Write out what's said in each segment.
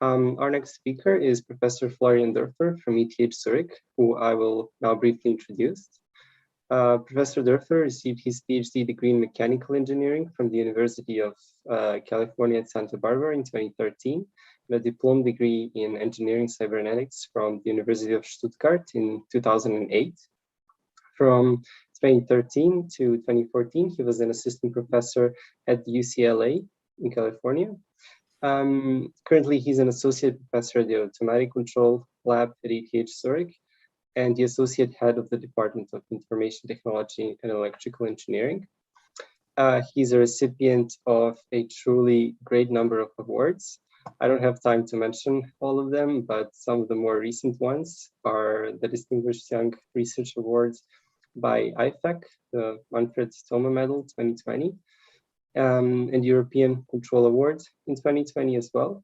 Our next speaker is Professor Florian Dörfler from ETH Zurich, who I will now briefly introduce. Professor Dörfler received his PhD degree in mechanical engineering from the University of California at Santa Barbara in 2013, and a diploma degree in engineering cybernetics from the University of Stuttgart in 2008. From 2013 to 2014, he was an assistant professor at the UCLA in California. Currently, he's an associate professor at the Automatic Control Lab at ETH Zurich and the associate head of the Department of Information Technology and Electrical Engineering. He's a recipient of a truly great number of awards. I don't have time to mention all of them, but some of the more recent ones are the Distinguished Young Research Awards by IFAC, the Manfred Thoma Medal 2020, and European Control Award in 2020 as well.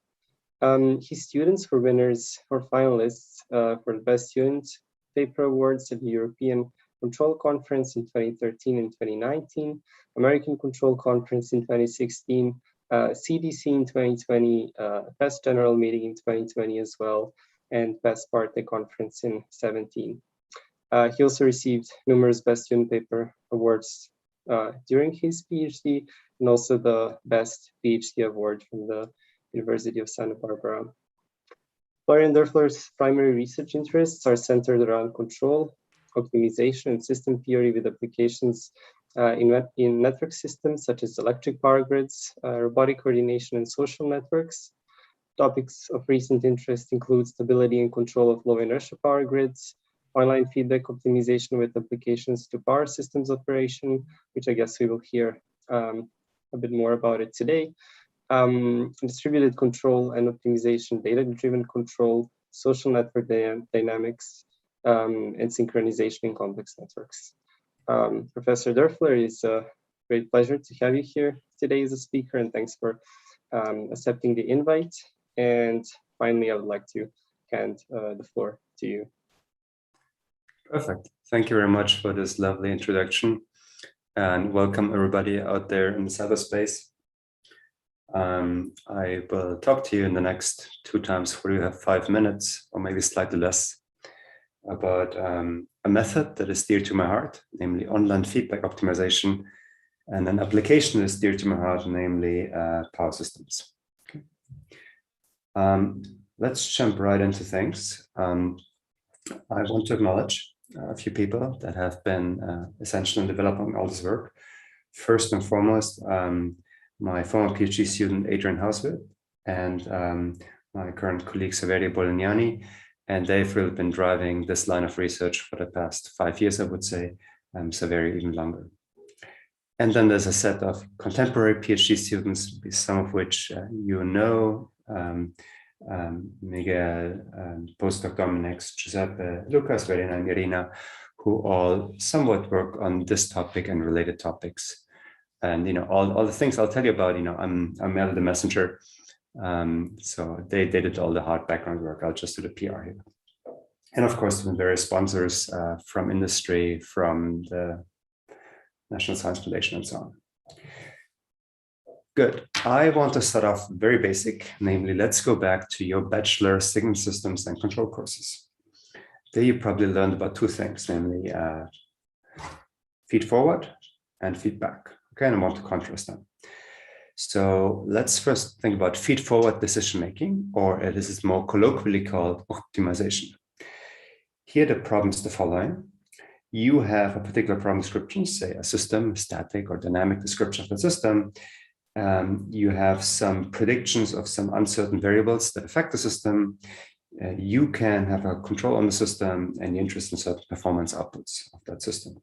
His students were winners or finalists for the Best Student Paper Awards at the European Control Conference in 2013 and 2019, American Control Conference in 2016, CDC in 2020, Best General Meeting in 2020 as well, and Best Parte Conference in 2017. He also received numerous Best Student Paper Awards during his PhD, and also the Best PhD Award from the University of Santa Barbara. Florian Dörfler's primary research interests are centered around control, optimization, and system theory with applications in network systems such as electric power grids, robotic coordination, and social networks. Topics of recent interest include stability and control of low inertia power grids, online feedback optimization with applications to power systems operation, which I guess we will hear a bit more about it today. Distributed control and optimization, data-driven control, social network dynamics, and synchronization in complex networks. Professor Dörfler, it's a great pleasure to have you here today as a speaker, and thanks for accepting the invite. And finally, I would like to hand the floor to you. Perfect. Thank you very much for this lovely introduction, and welcome everybody out there in cyberspace. I will talk to you in the next 2 times 45 minutes, or maybe slightly less, about a method that is dear to my heart, namely online feedback optimization, and an application that is dear to my heart, namely power systems. Okay. Let's jump right into things. I want to acknowledge a few people that have been essential in developing all this work. First and foremost, my former PhD student, Adrian Hauswill, and my current colleague, Saverio Bolognani, and they've really been driving this line of research for the past 5 years, I would say, Saverio even longer. And then there's a set of contemporary PhD students, some of which you know, Miguel, postdoc Dominics, Giuseppe, Lucas, Verena, and Irina, who all somewhat work on this topic and related topics. And all the things I'll tell you about, I'm merely the messenger. So they did all the hard background work. I'll just do the PR here. And of course, there various sponsors from industry, from the National Science Foundation, and so on. Good. I want to start off very basic, namely, let's go back to your bachelor signal systems and control courses. There you probably learned about 2 things, namely feedforward and feedback. Okay, and I want to contrast them. So let's first think about feedforward decision-making, or this is more colloquially called optimization. Here the problem is the following. You have a particular problem description, say a system, static or dynamic description of the system. You have some predictions of some uncertain variables that affect the system. You can have a control on the system, and you're interested in certain performance outputs of that system.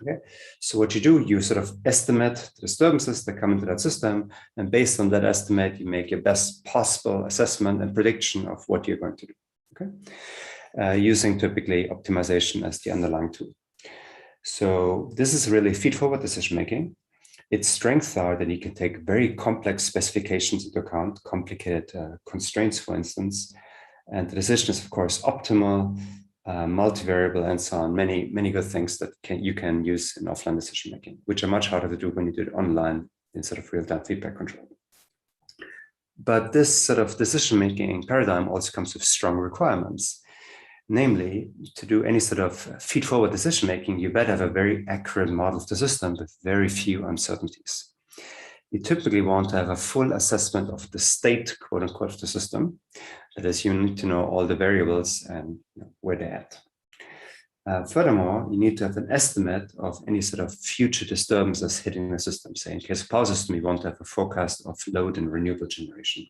Okay, so what you do, you sort of estimate the disturbances that come into that system, and based on that estimate, you make your best possible assessment and prediction of what you're going to do. Okay, using typically optimization as the underlying tool. So this is really feedforward decision making. Its strengths are that you can take very complex specifications into account, complicated constraints, for instance, and the decision is, of course, optimal, multivariable, and so on. Many good things that you can use in offline decision making, which are much harder to do when you do it online instead of real-time feedback control. But this sort of decision-making paradigm also comes with strong requirements. Namely, to do any sort of feed-forward decision-making, you better have a very accurate model of the system with very few uncertainties. You typically want to have a full assessment of the state, quote unquote, of the system. That is, you need to know all the variables and where they're at. Furthermore, you need to have an estimate of any sort of future disturbances hitting the system. Say, in case of power system, you want to have a forecast of load and renewable generation.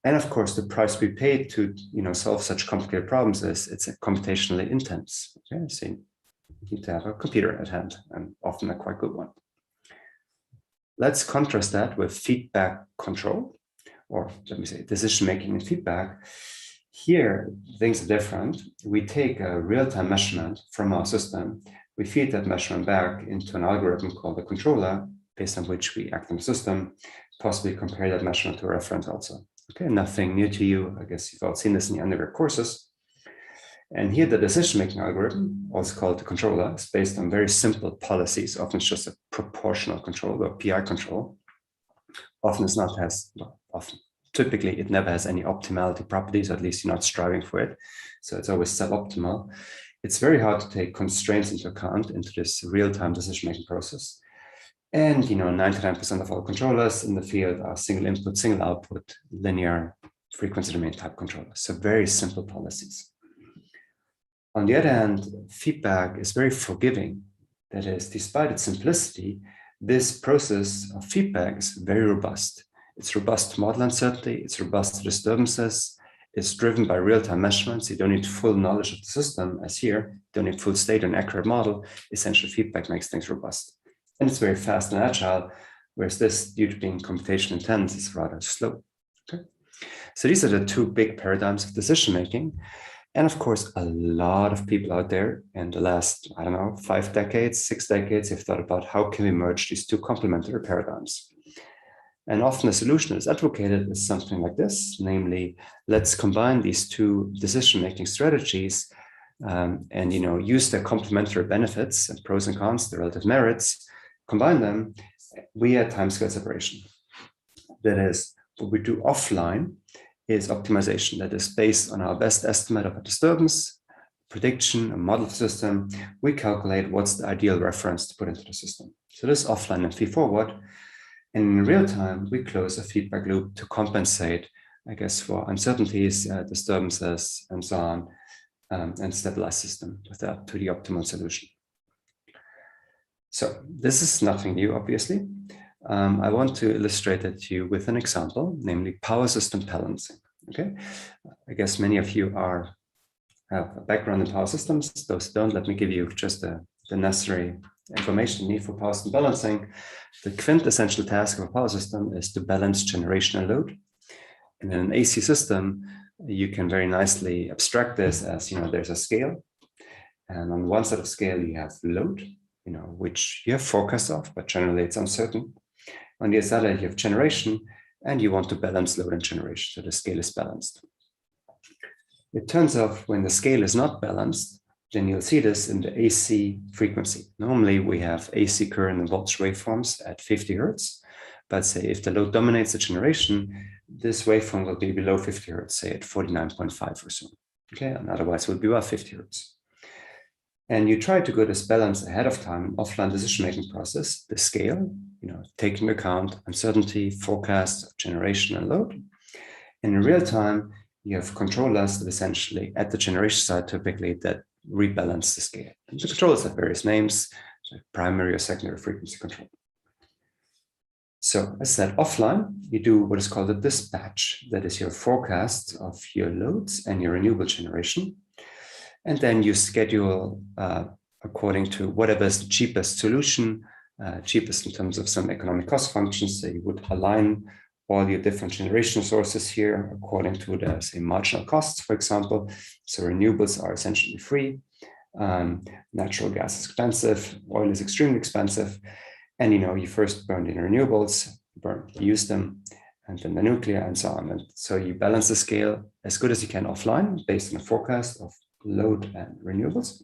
And of course, the price we pay to solve such complicated problems is it's computationally intense. Okay? So you need to have a computer at hand, and often a quite good one. Let's contrast that with feedback control, or let me say decision-making and feedback. Here, things are different. We take a real-time measurement from our system. We feed that measurement back into an algorithm called the controller, based on which we act on the system, possibly compare that measurement to a reference also. Okay, nothing new to you. I guess you've all seen this in your undergrad courses. And here the decision-making algorithm, also called the controller, is based on very simple policies. Often it's just a proportional control or PI control. Often it's not has, well, often, typically it never has any optimality properties, at least you're not striving for it. So it's always suboptimal. It's very hard to take constraints into account into this real-time decision-making process. And 99% of all controllers in the field are single input, single output, linear frequency domain type controllers. So very simple policies. On the other hand, feedback is very forgiving. That is, despite its simplicity, this process of feedback is very robust. It's robust to model uncertainty, it's robust to disturbances, it's driven by real-time measurements. You don't need full knowledge of the system, as here, you don't need full state and accurate model. Essentially, feedback makes things robust. And it's very fast and agile, whereas this, due to being computation intense, is rather slow. Okay? So these are the two big paradigms of decision-making. And of course, a lot of people out there in the last, 5 decades, 6 decades, have thought about how can we merge these two complementary paradigms. And often the solution that's advocated is something like this, namely, let's combine these two decision-making strategies and use their complementary benefits and pros and cons, the relative merits, combine them via timescale separation. That is, what we do offline is optimization that is based on our best estimate of a disturbance, prediction, a model system. We calculate what's the ideal reference to put into the system. So this is offline and feed-forward. And in real time, we close a feedback loop to compensate, I guess, for uncertainties, disturbances, and so on, and stabilize system with that to the optimal solution. So this is nothing new, obviously. I want to illustrate it to you with an example, namely power system balancing. Okay, I guess many of you have a background in power systems. Those who don't, let me give you just the necessary information you need for power system balancing. The quintessential task of a power system is to balance generation and load. And in an AC system, you can very nicely abstract this as, there's a scale. And on one side of scale, you have load, which you have forecasts of, but generally it's uncertain. On the other side, you have generation, and you want to balance load and generation, so the scale is balanced. It turns out when the scale is not balanced, then you'll see this in the AC frequency. Normally, we have AC current and voltage waveforms at 50 hertz, but say if the load dominates the generation, this waveform will be below 50 hertz, say at 49.5 or so. Okay, and otherwise it will be above 50 hertz. And you try to get this balance ahead of time in offline decision-making process, the scale, taking into account uncertainty, forecast, generation, and load. And in real time, you have controllers that essentially at the generation side, typically that rebalance the scale. And the controllers have various names, like primary or secondary frequency control. So as said, offline, you do what is called a dispatch. That is your forecast of your loads and your renewable generation. And then you schedule according to whatever is the cheapest solution, cheapest in terms of some economic cost functions. So you would align all your different generation sources here according to the, say, marginal costs, for example. So renewables are essentially free. Natural gas is expensive. Oil is extremely expensive. And, you first burn the renewables, use them, and then the nuclear and so on. And so you balance the scale as good as you can offline based on a forecast of load and renewables.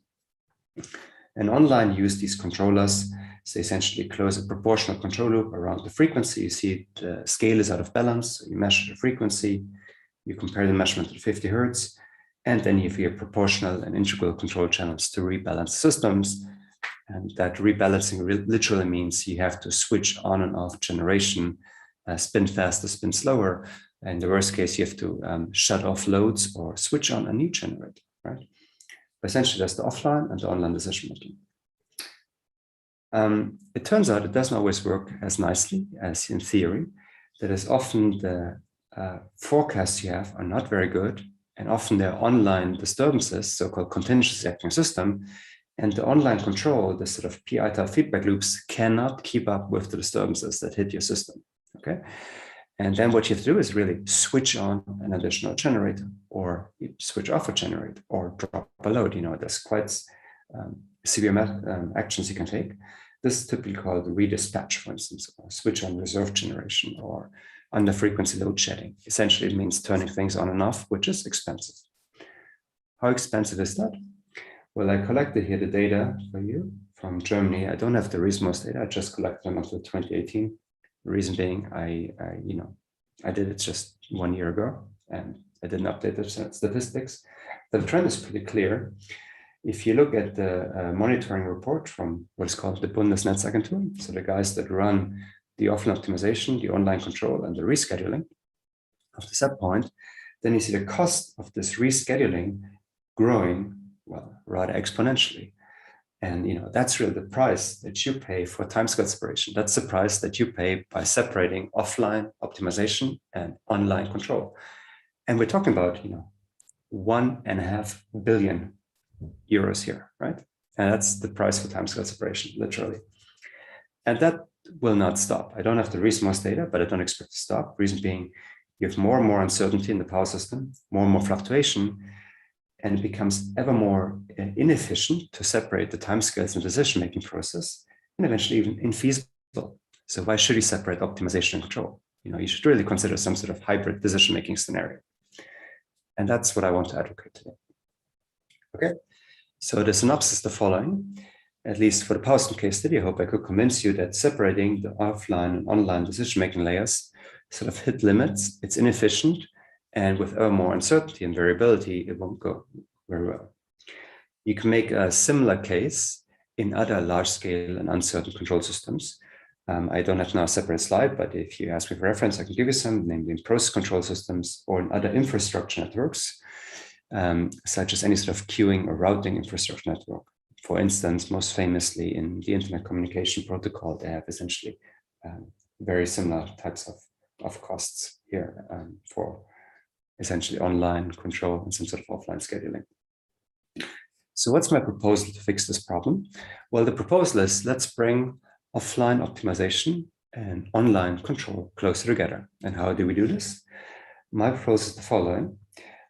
And online, use these controllers So essentially close a proportional control loop around the frequency. You see the scale is out of balance. So you measure the frequency, you compare the measurement to 50 Hertz, and then you have your proportional and integral control channels to rebalance systems. And that rebalancing literally means you have to switch on and off generation, spin faster, spin slower. In the worst case, you have to shut off loads or switch on a new generator, right? But essentially, that's the offline and the online decision making. It turns out it doesn't always work as nicely as in theory. That is often the forecasts you have are not very good, and often there are online disturbances, so-called contingency acting system, and the online control, the sort of PI-type feedback loops, cannot keep up with the disturbances that hit your system, okay? And then what you have to do is really switch on an additional generator, or switch off a generator, or drop a load. You know, there's quite severe actions you can take. This is typically called redispatch, for instance, or switch on reserve generation, or under frequency load shedding. Essentially, it means turning things on and off, which is expensive. How expensive is that? Well, I collected here the data for you from Germany. I don't have the recent data. I just collected them until 2018. The reason being, I did it just 1 year ago, and I didn't update the statistics. The trend is pretty clear. If you look at the monitoring report from what is called the Bundesnetzagentur, so the guys that run the offline optimization, the online control, and the rescheduling of the set point, then you see the cost of this rescheduling growing, well, rather exponentially. And that's really the price that you pay for timescale separation. That's the price that you pay by separating offline optimization and online control. And we're talking about 1.5 billion euros here, right? And that's the price for timescale separation, literally. And that will not stop. I don't have the recent data, but I don't expect to stop. Reason being, you have more and more uncertainty in the power system, more and more fluctuation, and it becomes ever more inefficient to separate the timescales and decision-making process, and eventually even infeasible. So why should you separate optimization and control? You should really consider some sort of hybrid decision-making scenario. And that's what I want to advocate today. Okay, so the synopsis is the following. At least for the power system case study, I hope I could convince you that separating the offline and online decision-making layers sort of hit limits. It's inefficient, and with ever more uncertainty and variability, it won't go very well. You can make a similar case in other large-scale and uncertain control systems. I don't have now a separate slide, but if you ask me for reference, I can give you some, namely in process control systems or in other infrastructure networks, such as any sort of queuing or routing infrastructure network. For instance, most famously in the Internet Communication Protocol, they have essentially very similar types of costs here for essentially online control and some sort of offline scheduling. So what's my proposal to fix this problem? Well, the proposal is let's bring offline optimization and online control closer together. And how do we do this? My proposal is the following.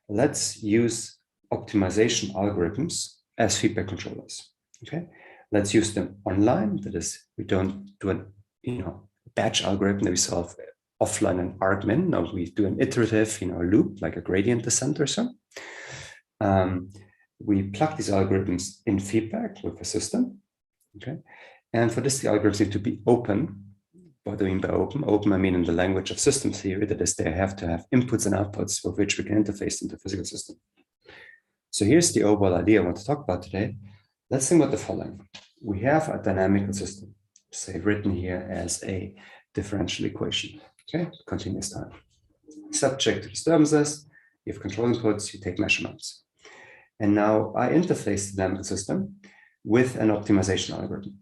Let's use optimization algorithms as feedback controllers. Okay, let's use them online. That is, we don't do an batch algorithm that we solve offline and argmin. No, we do an iterative loop, like a gradient descent or so. We plug these algorithms in feedback with the system. Okay, and for this, the algorithms need to be open. What do I mean by open? Open, I mean in the language of system theory. That is, they have to have inputs and outputs with which we can interface into the physical system. So here's the overall idea I want to talk about today. Let's think about the following. We have a dynamical system, say written here as a differential equation, okay, continuous time. Subject to disturbances, you have control inputs, you take measurements. And now I interface the dynamical system with an optimization algorithm.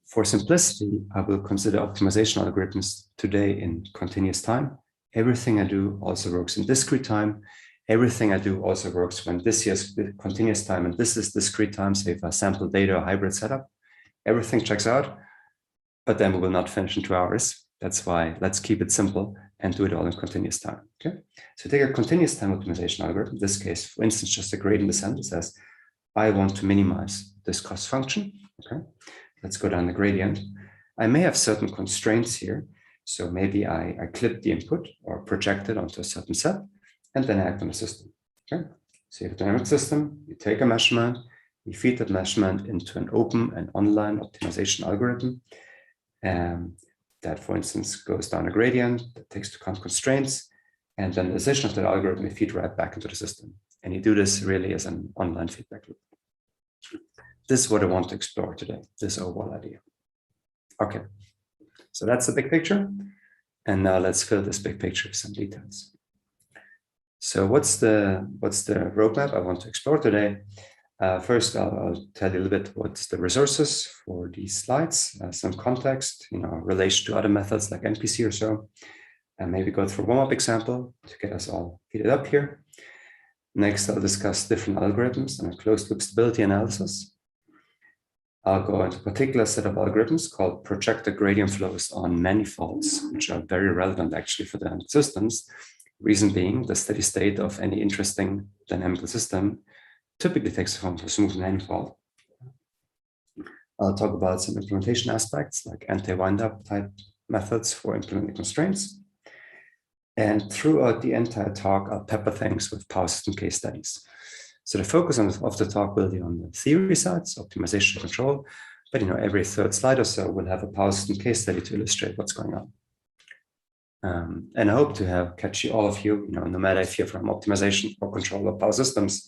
For simplicity, I will consider optimization algorithms today in continuous time. Everything I do also works in discrete time. Everything I do also works when this is continuous time and this is discrete time, say if I sample data or hybrid setup. Everything checks out, but then we will not finish in 2 hours. That's why let's keep it simple and do it all in continuous time. Okay. So take a continuous time optimization algorithm. In this case, for instance, just a gradient descent that says, I want to minimize this cost function. Okay. Let's go down the gradient. I may have certain constraints here. So maybe I clip the input or project it onto a certain set and then act on the system. Okay. So you have a dynamic system, you take a measurement, We feed that measurement into an open and online optimization algorithm that, for instance, goes down a gradient, that takes into account constraints, and then the decision of that algorithm we feed right back into the system. And you do this really as an online feedback loop. This is what I want to explore today, this overall idea. Okay, so that's the big picture. And now let's fill this big picture with some details. So what's the roadmap I want to explore today? First, I'll tell you a little bit what's the resources for these slides, some context, relation to other methods like NPC or so, and maybe go through a warm-up example to get us all heated up here. Next, I'll discuss different algorithms and a closed-loop stability analysis. I'll go into a particular set of algorithms called projected gradient flows on manifolds, which are very relevant actually for the systems. Reason being, the steady state of any interesting dynamical system typically takes the form of a smooth manifold. I'll talk about some implementation aspects like anti-windup type methods for implementing constraints. And throughout the entire talk, I'll pepper things with power system case studies. So the focus of the talk will be on the theory sides, optimization and control, but every third slide or so will have a power system case study to illustrate what's going on. And I hope to catch all of you, no matter if you're from optimization or control or power systems,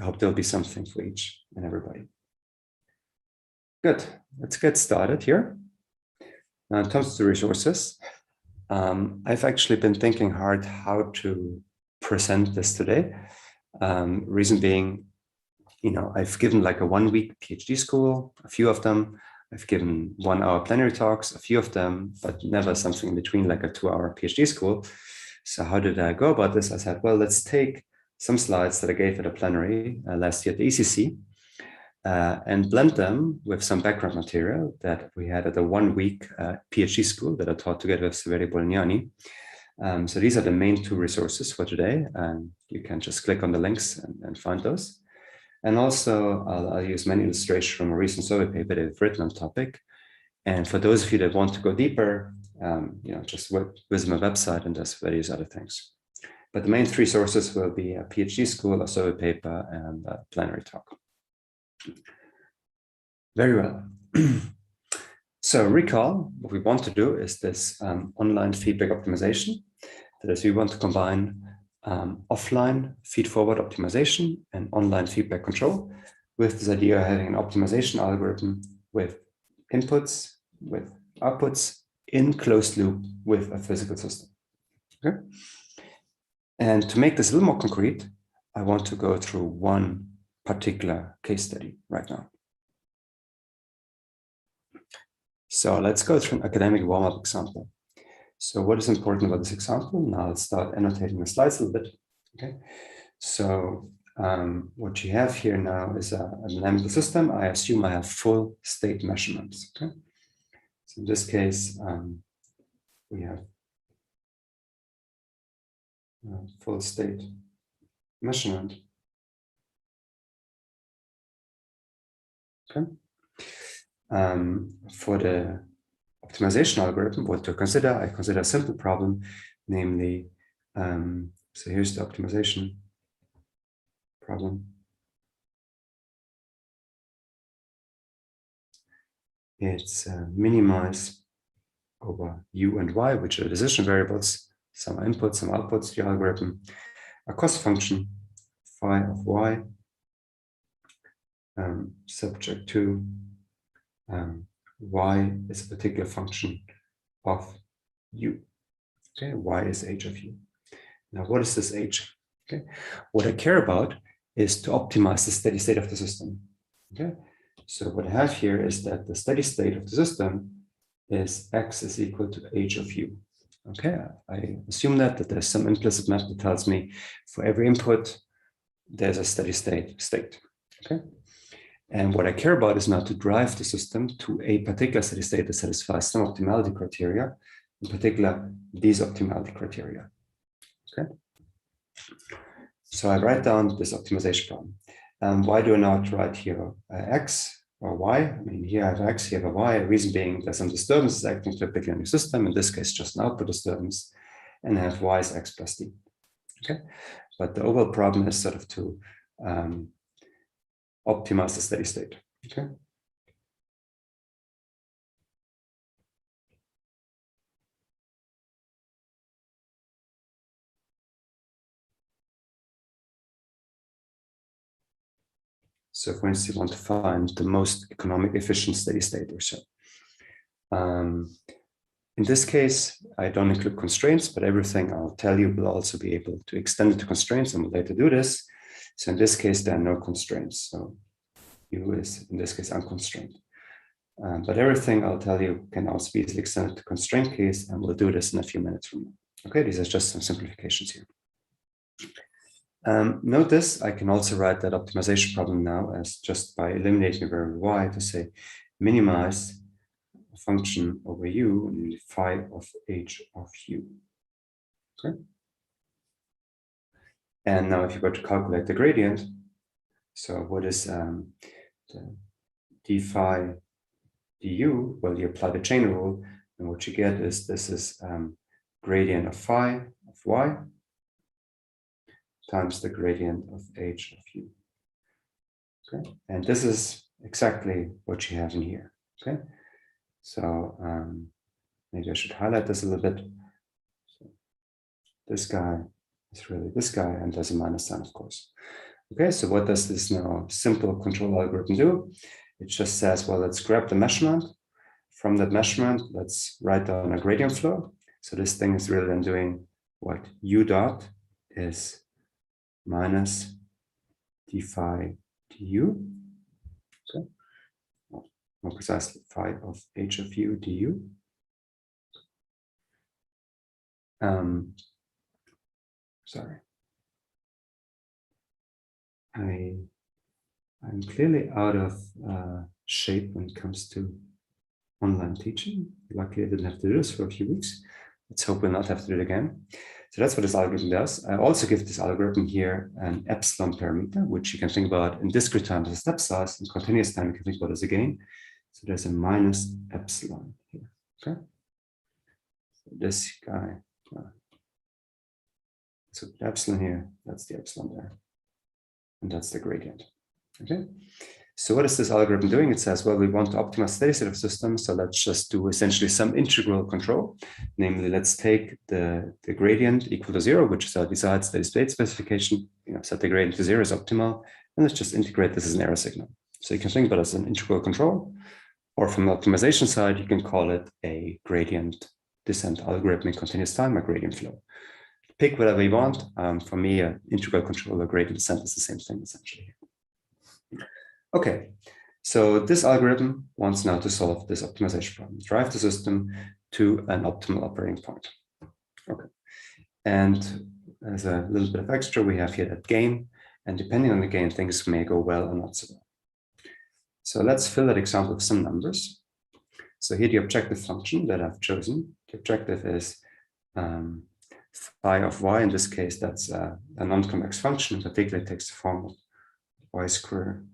I hope there'll be something for each and everybody. Good, let's get started here. Now, in terms of the resources, I've actually been thinking hard how to present this today. Reason being, I've given like a 1-week PhD school, a few of them. I've given 1-hour plenary talks, a few of them, but never something in between like a 2-hour PhD school. So how did I go about this? I said, well, let's take some slides that I gave at a plenary last year at the ECC and blend them with some background material that we had at the 1-week PhD school that I taught together with Severi Bolognani. So these are the main 2 resources for today. You can just click on the links and find those. And also I'll use many illustrations from a recent survey paper that I've written on the topic. And for those of you that want to go deeper, just visit my website and there's various other things. But the main 3 sources will be a PhD school, a survey paper, and a plenary talk. Very well. So recall, what we want to do is this online feedback optimization. That is, we want to combine offline feed-forward optimization and online feedback control with this idea of having an optimization algorithm with inputs, with outputs in closed loop with a physical system. Okay? And to make this a little more concrete, I want to go through one particular case study right now. So let's go through an academic warm-up example. So what is important about this example? Now let's start annotating the slides a little bit. Okay. So what you have here now is a dynamical system. I assume I have full state measurements. Okay. So in this case, we have full state measurement. Okay. For the optimization algorithm, what to consider, I consider a simple problem, namely, so here's the optimization problem. It's minimize over u and y, which are decision variables, some inputs, some outputs to the algorithm, a cost function, phi of y, subject to y is a particular function of u. Okay, y is h of u. Now, what is this h? Okay, what I care about is to optimize the steady state of the system. Okay, so what I have here is that the steady state of the system is x is equal to h of u. Okay, I assume that there's some implicit map that tells me for every input, there's a steady state. Okay. And what I care about is now to drive the system to a particular steady state that satisfies some optimality criteria, in particular, these optimality criteria. Okay. So I write down this optimization problem. Why do I not write here x or y? I mean, here I have x, here I have a y. Reason being there's some disturbances acting typically on your system, in this case, just an output disturbance, and I have y is x plus d. Okay. But the overall problem is sort of to optimize the steady state. Okay. So for instance, you want to find the most economic efficient steady state or so. In this case, I don't include constraints, but everything I'll tell you will also be able to extend it to constraints, and we'll later do this. So in this case, there are no constraints. So U is, in this case, unconstrained. But everything I'll tell you can also be easily extended to constraint case, and we'll do this in a few minutes from now. Okay, these are just some simplifications here. Note this, I can also write that optimization problem now as just by eliminating a variable y to say minimize a function over u and phi of h of u. Okay. And now if you were to calculate the gradient, so what is the d phi du? Well, you apply the chain rule, and what you get is this is gradient of phi of y times the gradient of h of u. Okay, and this is exactly what you have in here. Okay, so maybe I should highlight this a little bit. So this guy is really this guy, and there's a minus sign, of course. Okay, so what does this now simple control algorithm do? It just says, well, let's grab the measurement. From that measurement, let's write down a gradient flow. So this thing is really then doing what u dot is minus d phi du. Okay, more precisely, phi of h of u du. Sorry. I'm clearly out of shape when it comes to online teaching. Luckily, I didn't have to do this for a few weeks. Let's hope we'll not have to do it again. So that's what this algorithm does. I also give this algorithm here an epsilon parameter, which you can think about in discrete time as a step size, and continuous time you can think about as a gain. So there's a minus epsilon here. Okay. So this guy. So the epsilon here, that's the epsilon there. And that's the gradient. Okay. So what is this algorithm doing? It says, well, we want to optimize steady state of systems. So let's just do essentially some integral control. Namely, let's take the gradient equal to 0, which is our desired steady state specification. Set the gradient to 0 is optimal. And let's just integrate this as an error signal. So you can think about it as an integral control. Or from the optimization side, you can call it a gradient descent algorithm in continuous time, a gradient flow. Pick whatever you want. For me, an integral control or gradient descent is the same thing essentially. Okay, so this algorithm wants now to solve this optimization problem, drive the system to an optimal operating point. Okay, and as a little bit of extra, we have here that gain, and depending on the gain, things may go well or not so well. So let's fill that example with some numbers. So here the objective function that I've chosen, the objective is phi of y. In this case, that's a non-convex function. In particular, it takes the form of y squared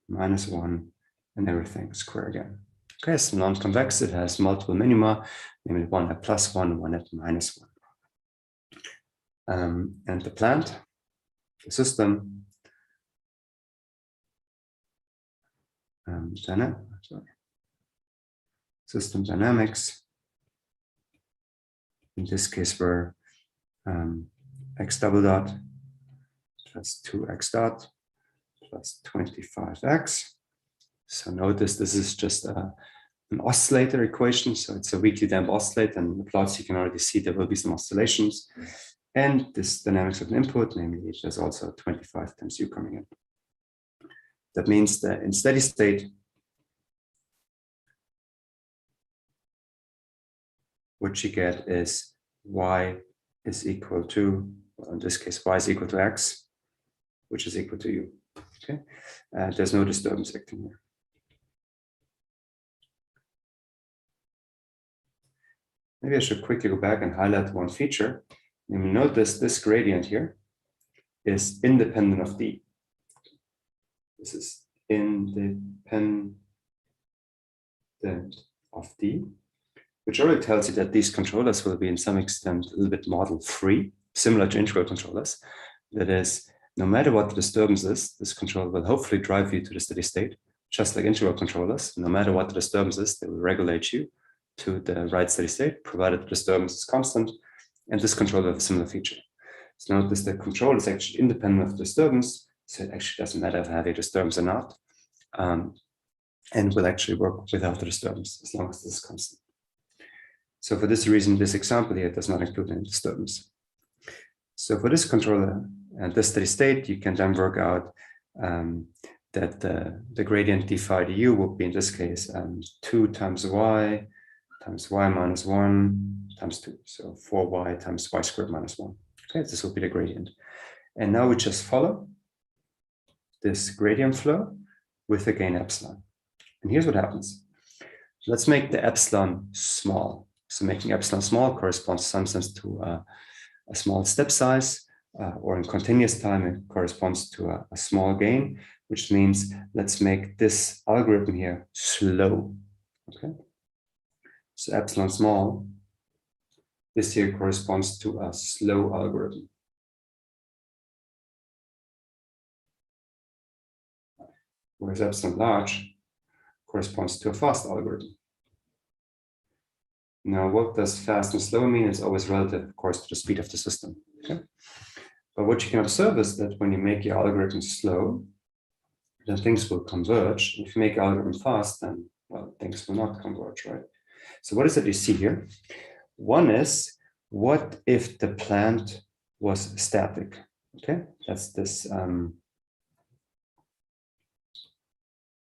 minus 1 and everything square again. Okay, so non-convex, it has multiple minima, namely one at plus 1, one at minus 1. And the plant, the system, system dynamics, in this case were x double dot plus 2x dot plus 25x. So notice this is just an oscillator equation. So it's a weakly damped oscillator, and in the plots you can already see there will be some oscillations. And this dynamics of an input, namely there's also 25 times u coming in. That means that in steady state, what you get is y is equal to, well, in this case, y is equal to x, which is equal to u. Okay, there's no disturbance acting here. Maybe I should quickly go back and highlight one feature. And you notice this gradient here is independent of d. This is independent of d, which already tells you that these controllers will be in some extent a little bit model free, similar to integral controllers. That is, no matter what the disturbance is, this controller will hopefully drive you to the steady state, just like integral controllers. No matter what the disturbance is, they will regulate you to the right steady state, provided the disturbance is constant. And this controller has a similar feature. So notice the control is actually independent of disturbance, so it actually doesn't matter if I have a disturbance or not, and will actually work without the disturbance as long as this is constant. So for this reason, this example here does not include any disturbance. So for this controller and this steady state, you can then work out that the gradient d phi du would be in this case 2 times y minus 1 times 2. So 4y times y squared minus 1. Okay, this will be the gradient. And now we just follow this gradient flow with the gain epsilon. And here's what happens. Let's make the epsilon small. So making epsilon small corresponds in some sense to a small step size, or in continuous time, it corresponds to a small gain, which means let's make this algorithm here slow. Okay. So epsilon small, this here corresponds to a slow algorithm. Whereas epsilon large corresponds to a fast algorithm. Now, what does fast and slow mean? It's always relative, of course, to the speed of the system. Okay? But what you can observe is that when you make your algorithm slow, then things will converge. If you make your algorithm fast, then, well, things will not converge, right? So what is it you see here? One is, what if the plant was static? Okay, that's this,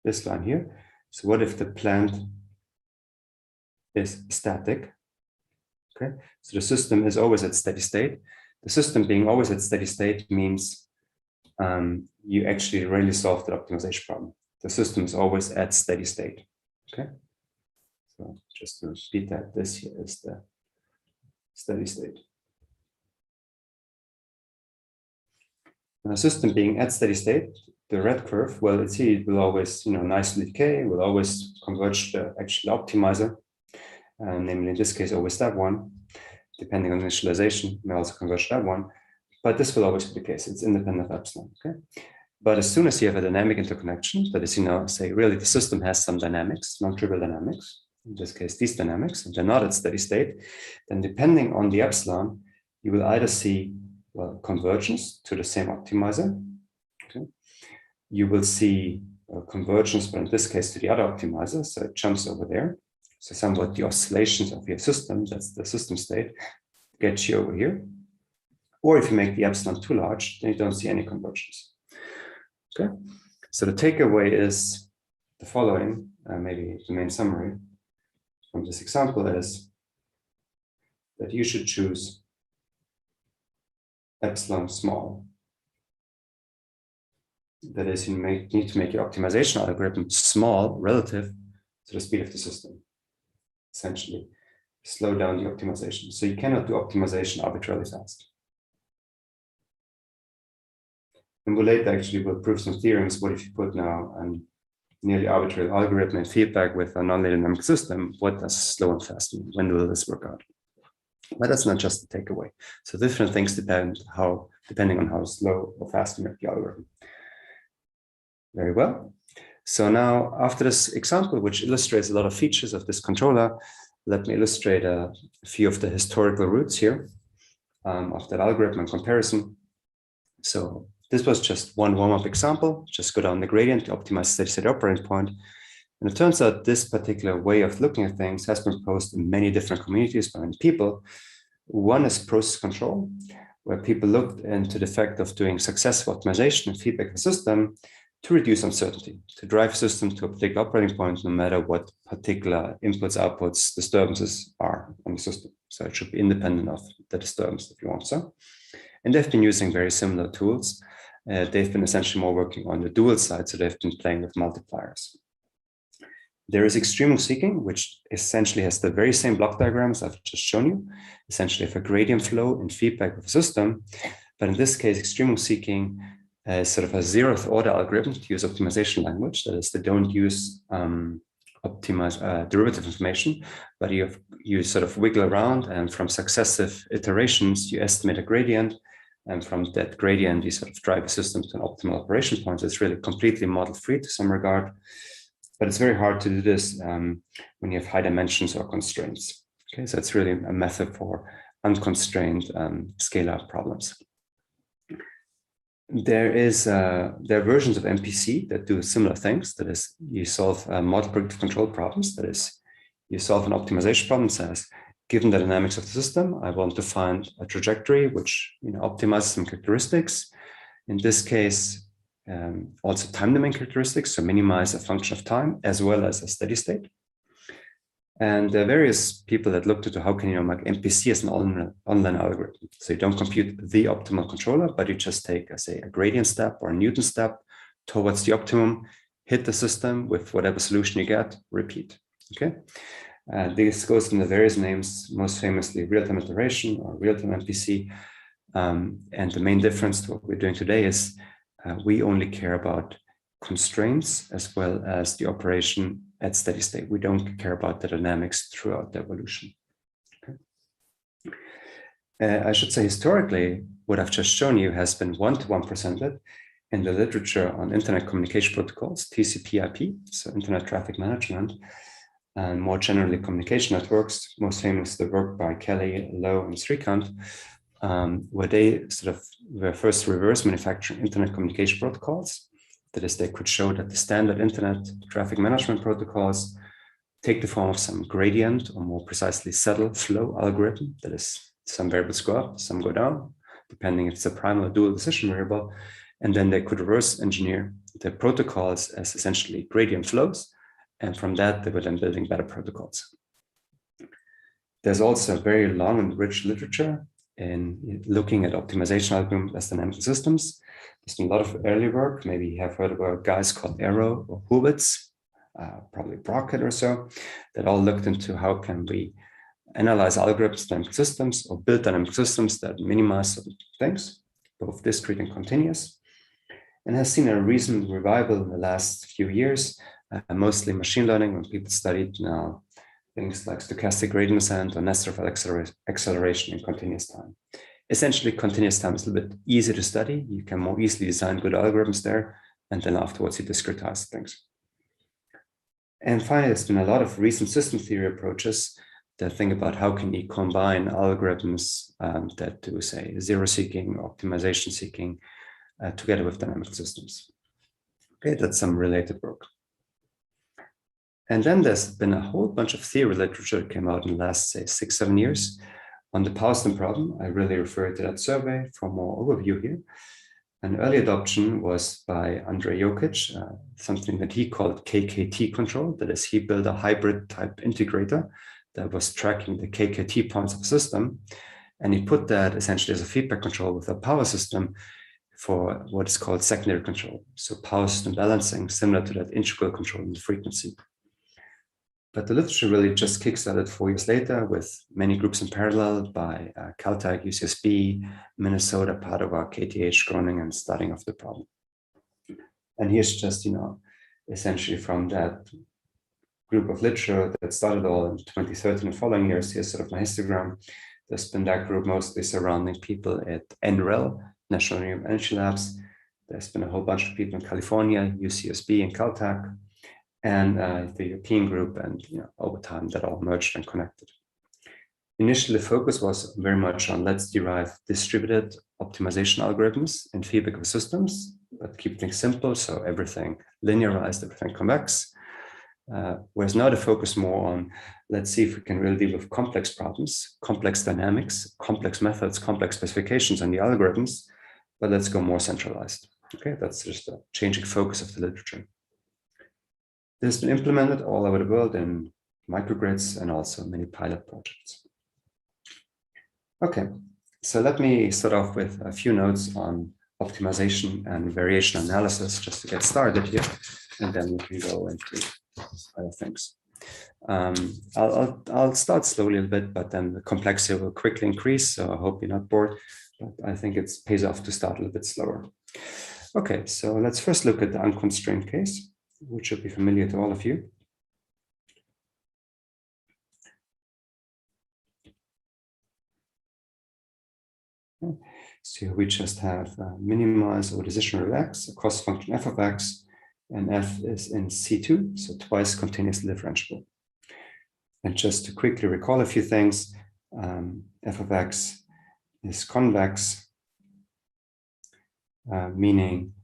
this line here. So what if the plant is static? Okay, so the system is always at steady state. The system being always at steady state means you actually really solve the optimization problem. The system is always at steady state. Okay, so just to repeat that, this here is the steady state. And the system being at steady state, the red curve, well, let's see, it will always, nicely decay, will always converge the actual optimizer, namely in this case, always that one, depending on initialization, may also converge that one, but this will always be the case. It's independent of epsilon, okay? But as soon as you have a dynamic interconnection, that is, say, really the system has some dynamics, non-trivial dynamics, in this case, these dynamics, and they're not at steady state, then depending on the epsilon, you will either see, well, convergence to the same optimizer, okay? You will see convergence, but in this case, to the other optimizer, so it jumps over there. So somewhat the oscillations of your system, that's the system state, get you over here. Or if you make the epsilon too large, then you don't see any convergence. Okay, so the takeaway is the following, maybe the main summary from this example is that you should choose epsilon small. That is, you need to make your optimization algorithm small relative to the speed of the system. Essentially, slow down the optimization. So you cannot do optimization arbitrarily fast. And we'll later actually will prove some theorems. What if you put now a nearly arbitrary algorithm and feedback with a non-linear dynamic system? What does slow and fast mean? When will this work out? But that's not just the takeaway. So different things depending on how slow or fast you make the algorithm. Very well. So now, after this example, which illustrates a lot of features of this controller, let me illustrate a few of the historical roots here of that algorithm and comparison. So this was just one warm-up example. Just go down the gradient to optimize steady-state operating point. And it turns out this particular way of looking at things has been proposed in many different communities by many people. One is process control, where people looked into the effect of doing successful optimization and feedback of the system to reduce uncertainty, to drive system to a particular operating point, no matter what particular inputs, outputs, disturbances are on the system. So it should be independent of the disturbance if you want so. And they've been using very similar tools. They've been essentially more working on the dual side, so they've been playing with multipliers. There is extreme seeking, which essentially has the very same block diagrams I've just shown you, essentially for gradient flow and feedback of the system. But in this case, extreme seeking is sort of a zeroth order algorithm to use optimization language. That is, they don't use derivative information, but you sort of wiggle around, and from successive iterations, you estimate a gradient And from that gradient, we sort of drive the system to an optimal operation point. So it's really completely model-free to some regard. But it's very hard to do this when you have high dimensions or constraints. Okay, so it's really a method for unconstrained scalar problems. There are versions of MPC that do similar things. That is, you solve model predictive control problems. That is, you solve an optimization problem that says, given the dynamics of the system, I want to find a trajectory which optimizes some characteristics. In this case, also time domain characteristics, so minimize a function of time as well as a steady state. And there are various people that looked into how can you make MPC as an online algorithm. So you don't compute the optimal controller, but you just take, say, a gradient step or a Newton step towards the optimum, hit the system with whatever solution you get, repeat. Okay. This goes in the various names, most famously real-time iteration or real-time MPC. And the main difference to what we're doing today is we only care about constraints as well as the operation at steady state. We don't care about the dynamics throughout the evolution. Okay. I should say historically, what I've just shown you has been one-to-one presented in the literature on internet communication protocols, TCP/IP, so internet traffic management, and more generally communication networks, most famous the work by Kelly, Lowe, and Srikant, where they sort of were first reverse manufacturing internet communication protocols. That is, they could show that the standard internet traffic management protocols take the form of some gradient, or more precisely saddle flow algorithm. That is, some variables go up, some go down, depending if it's a prime or dual decision variable. And then they could reverse engineer the protocols as essentially gradient flows. And from that, they were then building better protocols. There's also very long and rich literature in looking at optimization algorithms as dynamic systems. There's been a lot of early work. Maybe you have heard about guys called Arrow or Hurwitz, probably Brockett or so, that all looked into how can we analyze algorithms, dynamic systems, or build dynamic systems that minimize certain things, both discrete and continuous, and has seen a recent revival in the last few years, mostly machine learning, when people studied now things like stochastic gradient descent or Nesterov acceleration in continuous time. Essentially, continuous time is a little bit easier to study. You can more easily design good algorithms there, and then afterwards you discretize things. And finally, there's been a lot of recent system theory approaches that think about how can you combine algorithms that do, say, zero seeking, optimization seeking, together with dynamic systems. Okay, that's some related work. And then there's been a whole bunch of theory literature that came out in the last, say, 6-7 years on the power system problem. I really refer to that survey for more overview here. An early adoption was by Andrej Jokic, something that he called KKT control. That is, he built a hybrid type integrator that was tracking the KKT points of the system. And he put that essentially as a feedback control with a power system for what is called secondary control. So power system balancing, similar to that integral control in the frequency. But the literature really just kickstarted 4 years later with many groups in parallel by Caltech, UCSB, Minnesota, Padua, KTH, Groningen, starting off the problem. And here's just, essentially from that group of literature that started all in 2013 and following years, here's sort of my histogram. There's been that group mostly surrounding people at NREL, National Renewable Energy Labs. There's been a whole bunch of people in California, UCSB and Caltech, and the European group, and over time that all merged and connected. Initially, the focus was very much on let's derive distributed optimization algorithms in feedback systems, but keep things simple, so everything linearized, everything convex. Whereas now the focus more on let's see if we can really deal with complex problems, complex dynamics, complex methods, complex specifications on the algorithms, but let's go more centralized. Okay, that's just a changing focus of the literature. This has been implemented all over the world in microgrids and also many pilot projects. Okay, so let me start off with a few notes on optimization and variation analysis just to get started here, and then we can go into other things. I'll start slowly a bit, but then the complexity will quickly increase, so I hope you're not bored, but I think it pays off to start a little bit slower. Okay, so let's first look at the unconstrained case, which should be familiar to all of you. So we just have minimize or decision rule x across function f of x, and f is in C2, so twice continuously differentiable. And just to quickly recall a few things, f of x is convex, meaning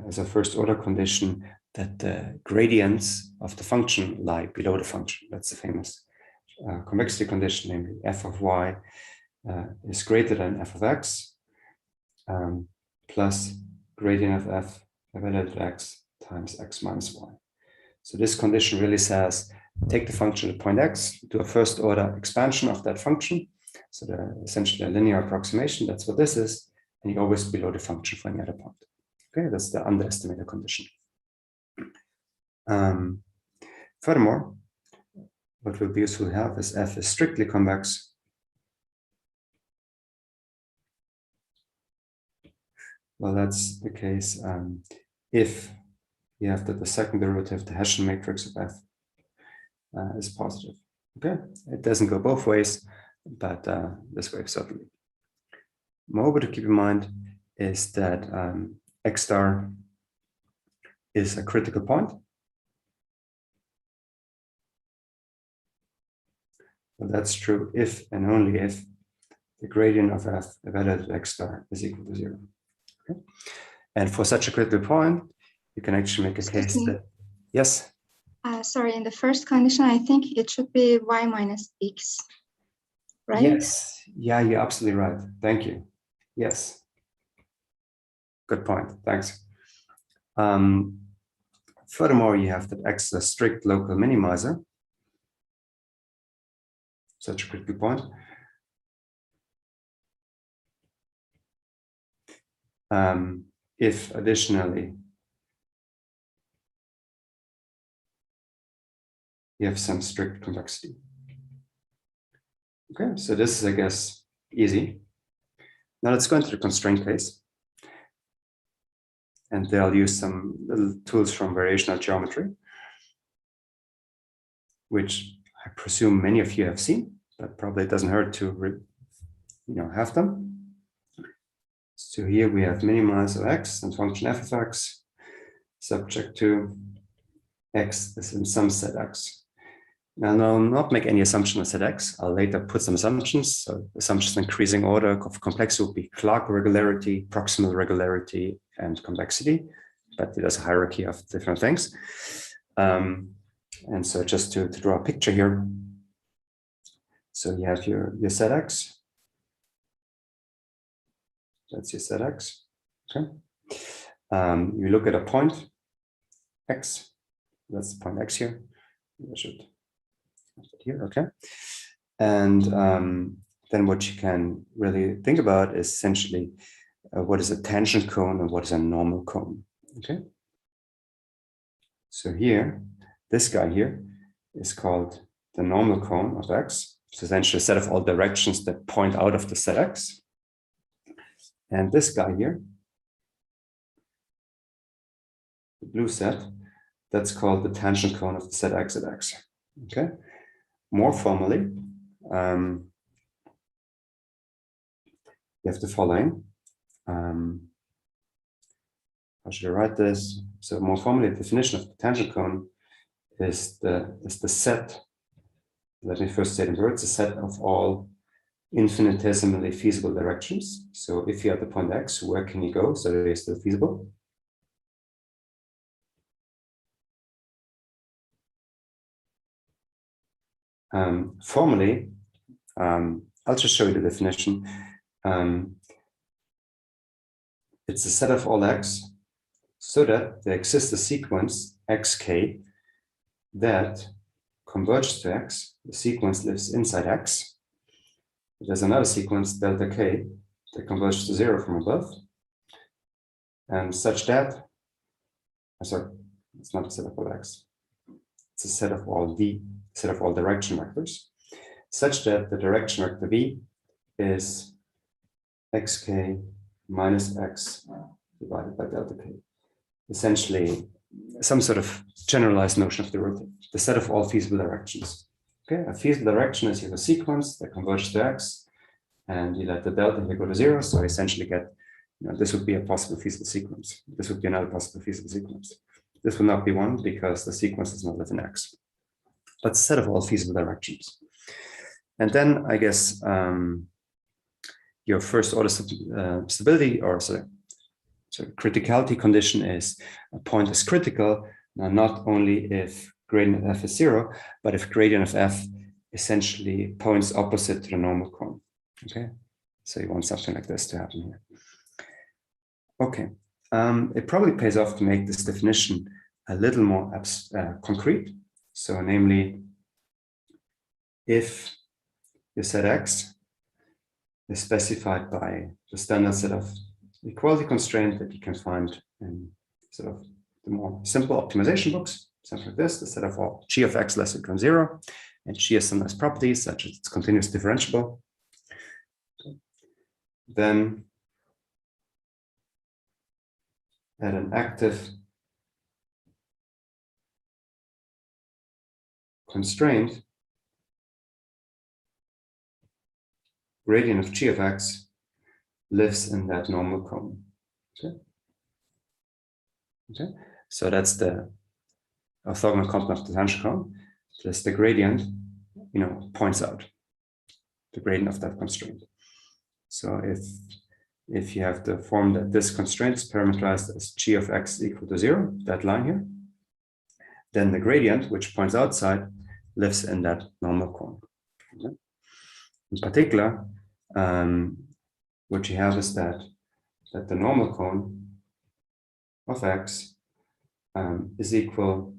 as a first order condition that the gradients of the function lie below the function. That's the famous convexity condition, namely f of y is greater than f of x plus gradient of f evaluated x times x minus y. So this condition really says, take the function at point x, do a first order expansion of that function. So they're essentially a linear approximation. That's what this is. And you always below the function for any other point. Okay, that's the underestimated condition. Furthermore, what will be useful to have is f is strictly convex. Well, that's the case if you have that the second derivative, the Hessian matrix of f, is positive. Okay, it doesn't go both ways, but this way certainly. Moreover, to keep in mind is that x star is a critical point. Well, that's true if and only if the gradient of f evaluated at x star is equal to 0. Okay? And for such a critical point, you can actually make a case that, yes? Sorry, in the first condition, I think it should be y minus x, right? Yes, yeah, you're absolutely right. Thank you. Yes. Good point, thanks. Furthermore, you have that x is a strict local minimizer, such a critical point. If additionally you have some strict convexity. Okay, so this is, I guess, easy. Now let's go into the constraint case. And they'll use some little tools from variational geometry, which I presume many of you have seen, but probably it doesn't hurt to have them. So here we have minimize of x and function f of x subject to x is in some set x. Now I'll not make any assumption on set x. I'll later put some assumptions. So assumptions increasing order of complexity would be Clark regularity, proximal regularity, and convexity. But there's a hierarchy of different things. And so just to draw a picture here. So you have your set x. That's your set x. Okay. You look at a point x. That's the point x here. I should have it here. Okay. And then what you can really think about is essentially what is a tangent cone and what is a normal cone. Okay. So here, this guy here is called the normal cone of x. It's essentially a set of all directions that point out of the set x. And this guy here, the blue set, that's called the tangent cone of the set x at x. Okay. More formally, you have the following. How should I write this? So more formally, the definition of the tangent cone is the set. Let me first say in words: a set of all infinitesimally feasible directions. So if you have the point x, where can you go so that it is still feasible? Formally, I'll just show you the definition. It's a set of all x so that there exists a sequence xk that converges to x. The sequence lives inside x. There's another sequence delta k that converges to 0 from above, and such that, sorry, it's not a set of all x. It's a set of all v, set of all direction vectors, such that the direction vector v is xk minus x divided by delta k. Essentially, some sort of generalized notion of derivative, the set of all feasible directions. Okay, a feasible direction is you have a sequence that converges to x, and you let the delta here go to 0. So essentially get, this would be a possible feasible sequence. This would be another possible feasible sequence. This will not be one because the sequence is not within X. But a set of all feasible directions. And then I guess your first order stability or criticality condition is a point is critical. Now, not only if gradient of f is 0, but if gradient of f essentially points opposite to the normal cone. Okay, so you want something like this to happen here. Okay, it probably pays off to make this definition a little more concrete. So, namely, if your set X is specified by the standard set of equality constraint that you can find in sort of the more simple optimization books, something like this, the set of all g of x less or equal to 0, and g has some nice properties such as it's continuous differentiable, then at an active constraint, gradient of g of x lives in that normal cone. Okay. Okay. So that's the orthogonal complement of the tangent cone. That's the gradient, points out the gradient of that constraint. So if you have the form that this constraint is parameterized as g of x equal to 0, that line here, then the gradient, which points outside, lives in that normal cone. Okay. In particular, what you have is that the normal cone of x is equal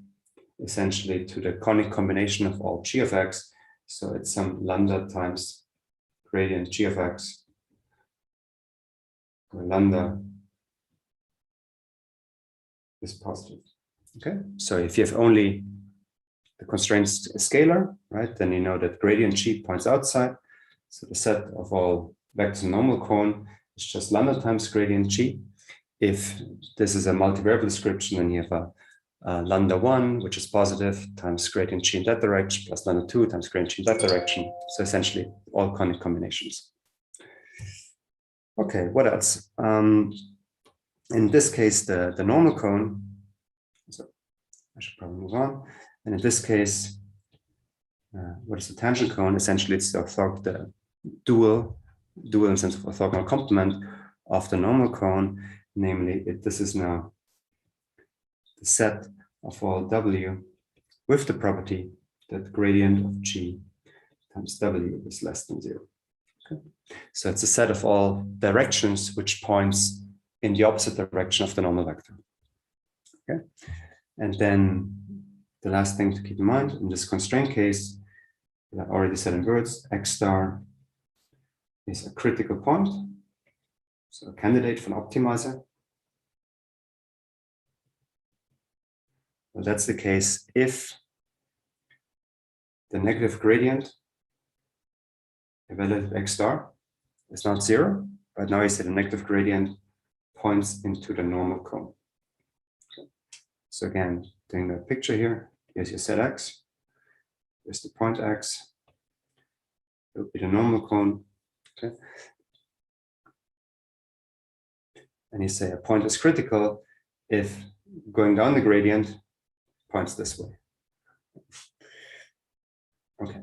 essentially to the conic combination of all g of x. So it's some lambda times gradient g of x, where lambda is positive. Okay, so if you have only the constraints scalar, right, then you know that gradient g points outside. So the set of all vectors in normal cone is just lambda times gradient g. If this is a multivariable description, then you have a lambda 1, which is positive, times gradient g in that direction, plus lambda 2 times gradient g in that direction. So essentially all conic combinations. Okay, what else? In this case, the normal cone, so I should probably move on. And in this case, what is the tangent cone? Essentially, it's the dual in the sense of orthogonal complement of the normal cone. Namely, this is now the set of all w with the property that gradient of g times w is less than 0. Okay. So it's a set of all directions which points in the opposite direction of the normal vector. Okay. And then the last thing to keep in mind in this constraint case, I already said in words, x star is a critical point, so a candidate for an optimizer. Well, that's the case if the negative gradient evaluated x star is not 0, but now you say the negative gradient points into the normal cone. Okay. So again, doing the picture here, here's your set x, here's the point x, it would be the normal cone. Okay. And you say a point is critical if going down the gradient points this way. Okay.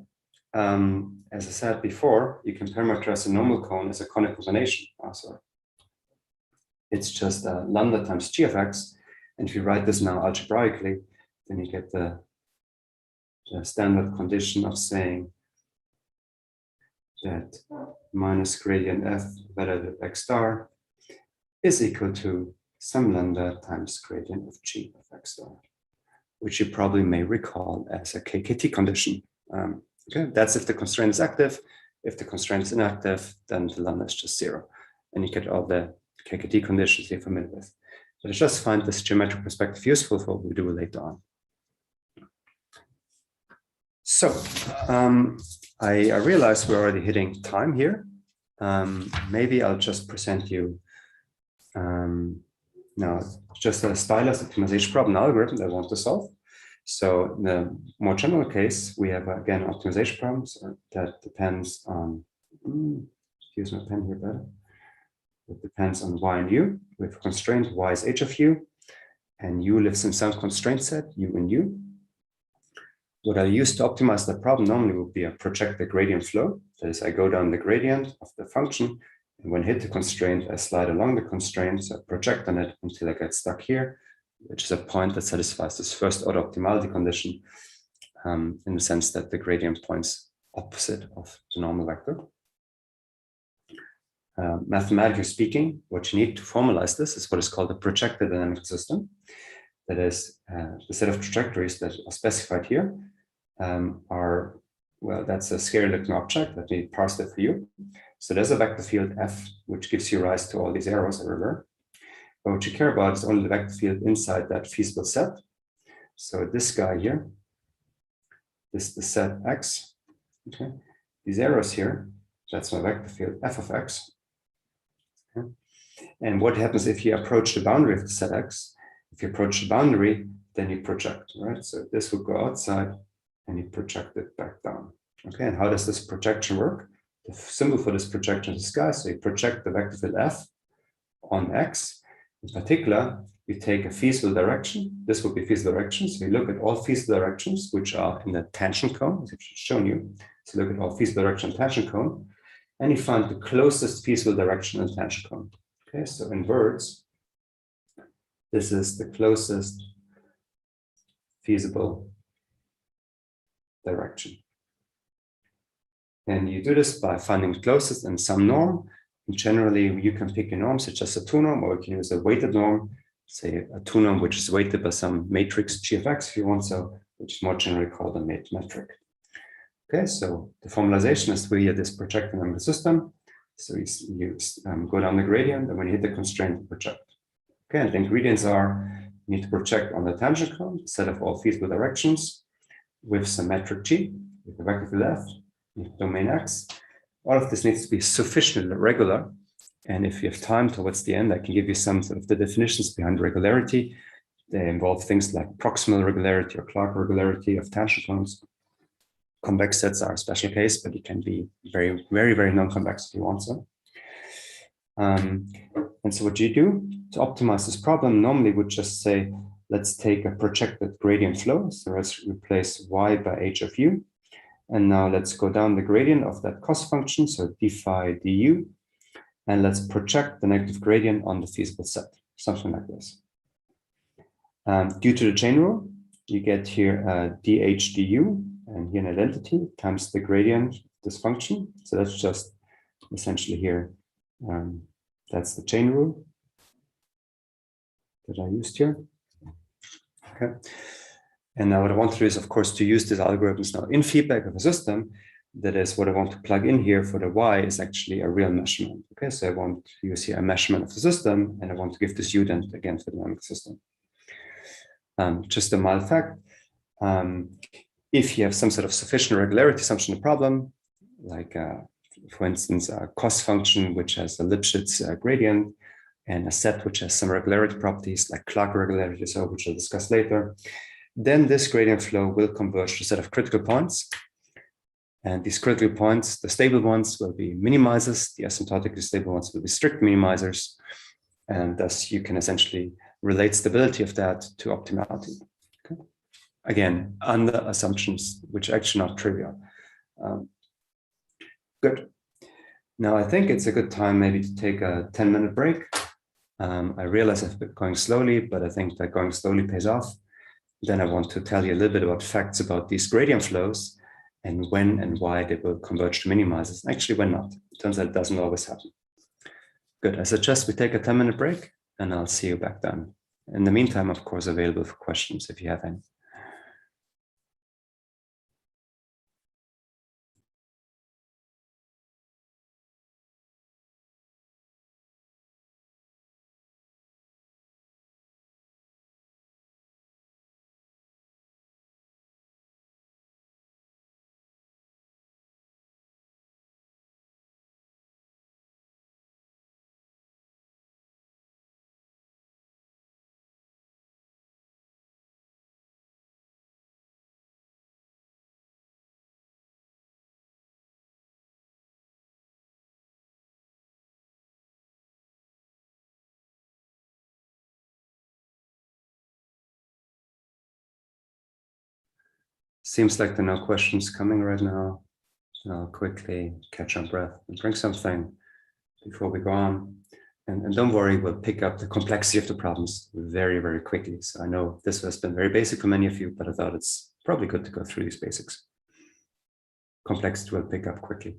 As I said before, you can parameterize a normal cone as a conic combination. It's just lambda times g of x. And if you write this now algebraically, then you get the standard condition of saying that minus gradient f evaluated x star is equal to some lambda times gradient of g of x star, which you probably may recall as a KKT condition. Okay, that's if the constraint is active. If the constraint is inactive, then the lambda is just 0. And you get all the KKT conditions you're familiar with. But I just find this geometric perspective useful for what we do later on. So I realize we're already hitting time here. Maybe I'll just present you now just a Stylus optimization problem algorithm that I want to solve. So in the more general case, we have again optimization problems that depends on use my pen here better. It depends on y and u. We have a constraint, y is h of u, and u lives in some constraint set, u and u. What I use to optimize the problem normally would be a project the gradient flow. That is, I go down the gradient of the function, and when I hit the constraint, I slide along the constraint, so I project on it until I get stuck here, which is a point that satisfies this first order optimality condition, in the sense that the gradient points opposite of the normal vector. Mathematically speaking, what you need to formalize this is what is called a projected dynamic system. That is, the set of trajectories that are specified here are, well, that's a scary looking object. Let me parse that for you. So there's a vector field F, which gives you rise to all these arrows everywhere. But what you care about is only the vector field inside that feasible set. So this guy here, this is the set X. Okay, these arrows here, that's my vector field F of X. Okay. And what happens if you approach the boundary of the set X? If you approach the boundary, then you project, right? So this will go outside and you project it back down. Okay, and how does this projection work? The symbol for this projection is this guy. So you project the vector field F on X. In particular, you take a feasible direction. This will be feasible direction. So you look at all feasible directions, which are in the tangent cone, as I've shown you. So look at all feasible direction and tangent cone, and you find the closest feasible direction in tangent cone. Okay, so in words, this is the closest feasible direction. And you do this by finding the closest in some norm. And generally, you can pick a norm such as a 2 norm, or you can use a weighted norm, say a 2 norm, which is weighted by some matrix g of x if you want so, which is more generally called a metric. Okay, so the formalization is we have this projecting on the system. So you go down the gradient, and when you hit the constraint, you project. Okay, and the ingredients are you need to project on the tangent cone, set of all feasible directions with some metric g, with the vector field f, with domain x. All of this needs to be sufficiently regular. And if you have time towards the end, I can give you some sort of the definitions behind regularity. They involve things like proximal regularity or Clark regularity of tangent cones. Convex sets are a special case, but it can be very, very, very non-convex if you want so. And so what you do to optimize this problem normally would just say, let's take a projected gradient flow. So let's replace y by h of u. And now let's go down the gradient of that cost function, so d phi du, and let's project the negative gradient on the feasible set, something like this. Due to the chain rule, you get here dh du, and here an identity times the gradient of this function. So that's just essentially here, that's the chain rule that I used here. Okay. And now what I want to do is, of course, to use these algorithms now in feedback of a system. That is what I want to plug in here for the y is actually a real measurement. Okay, so I want to use here a measurement of the system, and I want to give this u then again for the dynamic system. Just a mild fact, if you have some sort of sufficient regularity assumption in the problem, like for instance, a cost function which has a Lipschitz gradient and a set which has some regularity properties like Clark regularity, so which I'll discuss later, then this gradient flow will converge to a set of critical points. And these critical points, the stable ones will be minimizers, the asymptotically stable ones will be strict minimizers. And thus you can essentially relate stability of that to optimality. Okay. Again, under assumptions, which are actually not trivial. Good. Now I think it's a good time maybe to take a 10-minute break. I realize I've been going slowly, but I think that going slowly pays off. Then I want to tell you a little bit about facts about these gradient flows and when and why they will converge to minimizers. Actually, when not. It turns out it doesn't always happen. Good. I suggest we take a 10-minute break, and I'll see you back then. In the meantime, of course, available for questions if you have any. Seems like there are no questions coming right now. I'll quickly catch our breath and drink something before we go on. And don't worry, we'll pick up the complexity of the problems very, very quickly. So I know this has been very basic for many of you, but I thought it's probably good to go through these basics. Complexity will pick up quickly.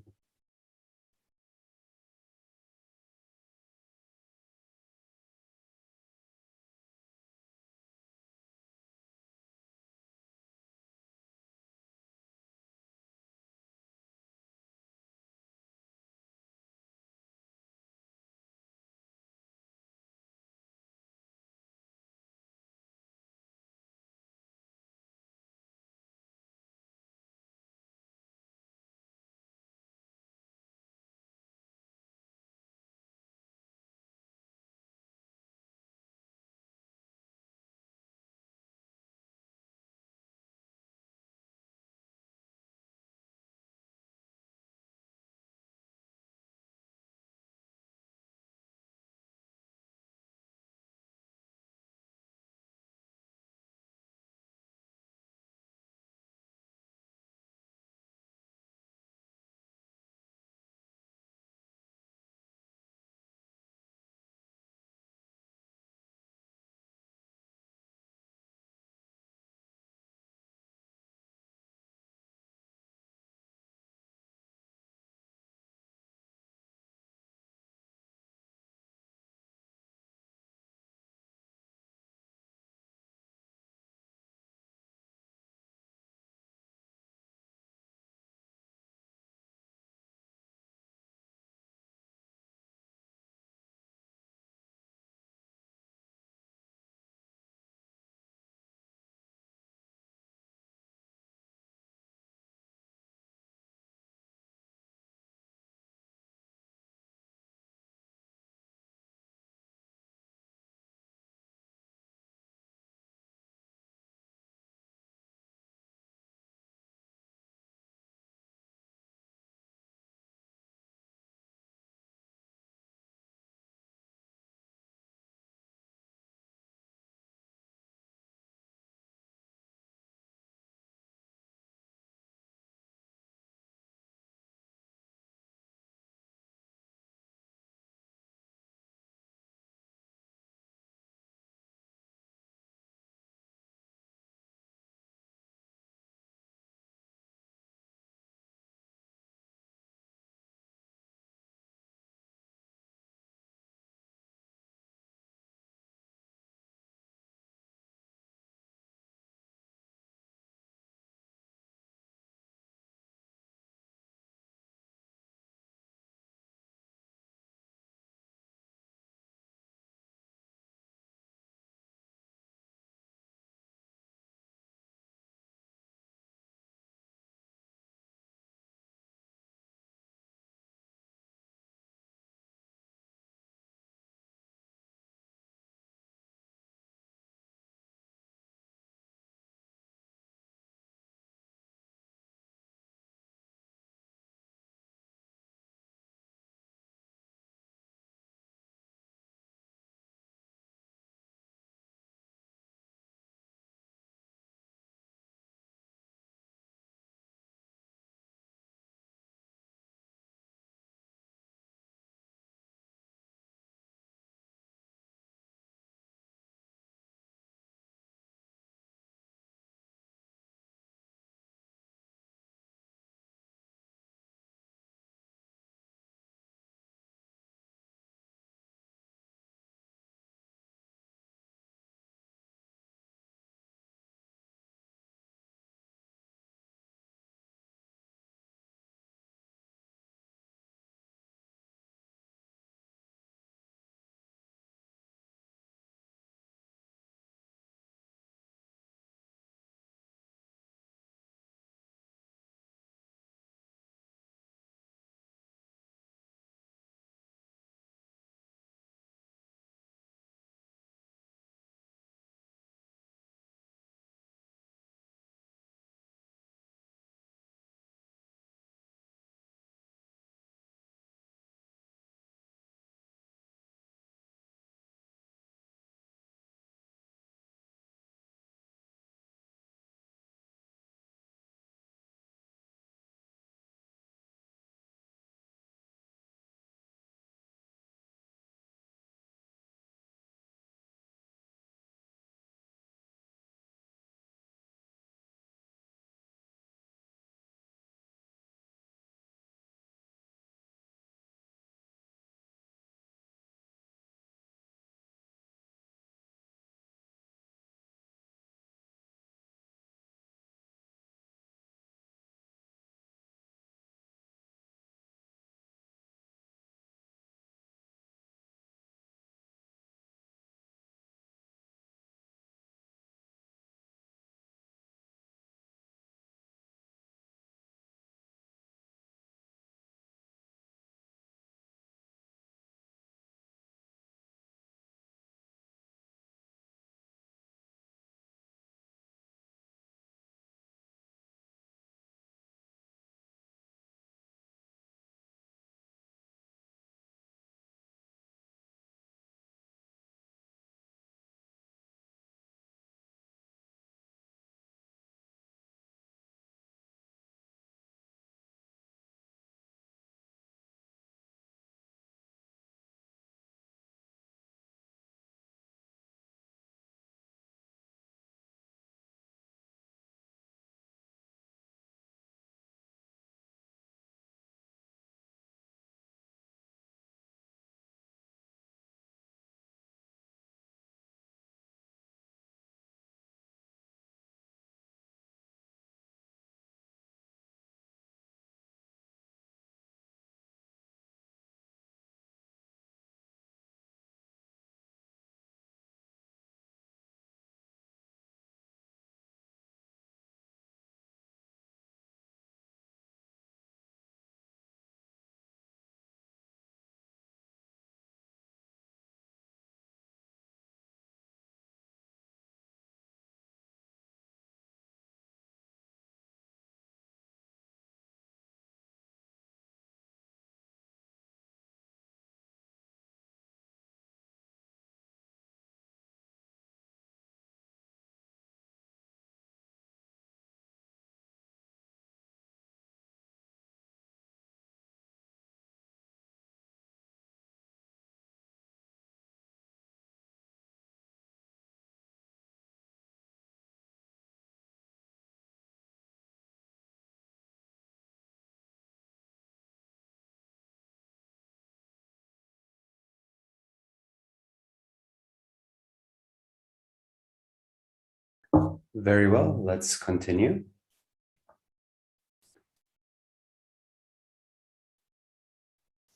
Very well, let's continue.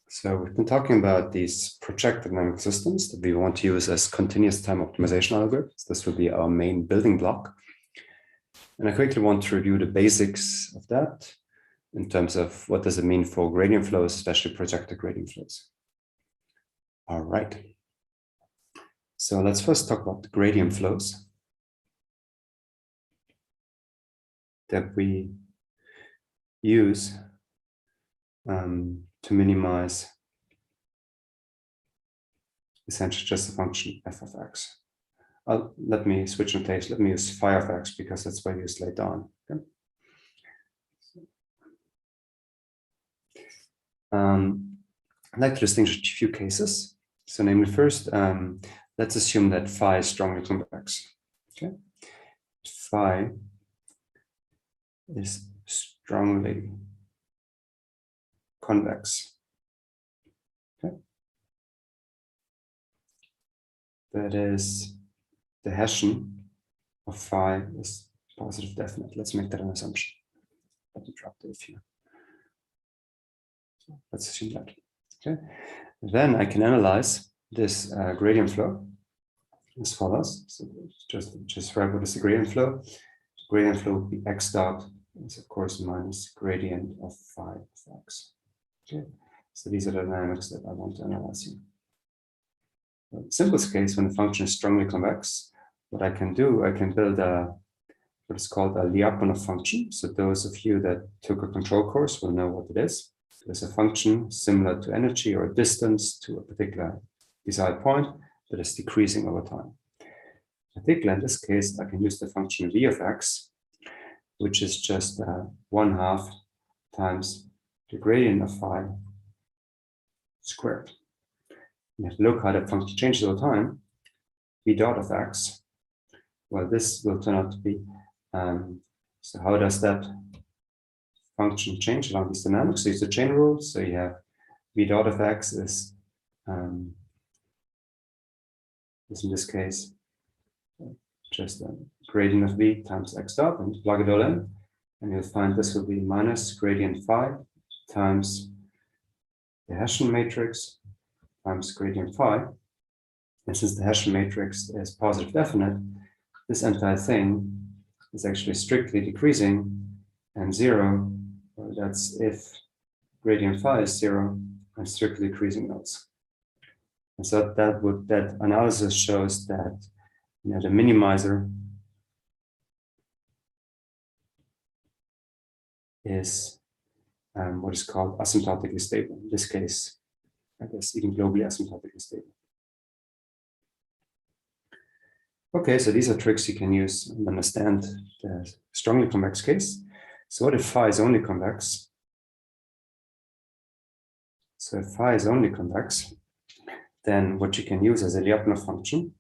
So we've been talking about these projected dynamic systems that we want to use as continuous time optimization algorithms. This will be our main building block. And I quickly want to review the basics of that in terms of what does it mean for gradient flows, especially projected gradient flows. All right. So let's first talk about the gradient flows that we use to minimize essentially just a function f of x. Let me switch in place. Let me use phi of x because that's what I used later on. Okay? I'd like to distinguish a few cases. So namely first, let's assume that phi is strongly convex. Okay? Phi is strongly convex. Okay? That is, the Hessian of phi is positive definite. Let's make that an assumption. Let me drop the if here. So let's assume that. Okay. Then I can analyze this gradient flow as follows. So just write what is the gradient flow. Gradient flow would be x dot is of course minus gradient of phi of x. Okay. So these are the dynamics that I want to analyze here. In the simplest case, when the function is strongly convex, what I can do, I can build what is called a Lyapunov function. So those of you that took a control course will know what it is. There's a function similar to energy or distance to a particular desired point that is decreasing over time. Particularly in this case, I can use the function v of x, which is just 1/2 times the gradient of phi squared. You have to look how that function changes over time. V dot of x, well, this will turn out to be, so how does that function change along these dynamics? So it's a chain rule. So you have v dot of x is in this case just a gradient of v times x dot, and plug it all in, and you'll find this will be minus gradient phi times the Hessian matrix times gradient phi. And since the Hessian matrix is positive definite, this entire thing is actually strictly decreasing, and 0, well, that's if gradient phi is 0 and strictly decreasing nodes. And so that analysis shows that the minimizer is what is called asymptotically stable. In this case, I guess even globally asymptotically stable. Okay, so these are tricks you can use to understand the strongly convex case. So what if phi is only convex? So if phi is only convex, then what you can use as a Lyapunov function,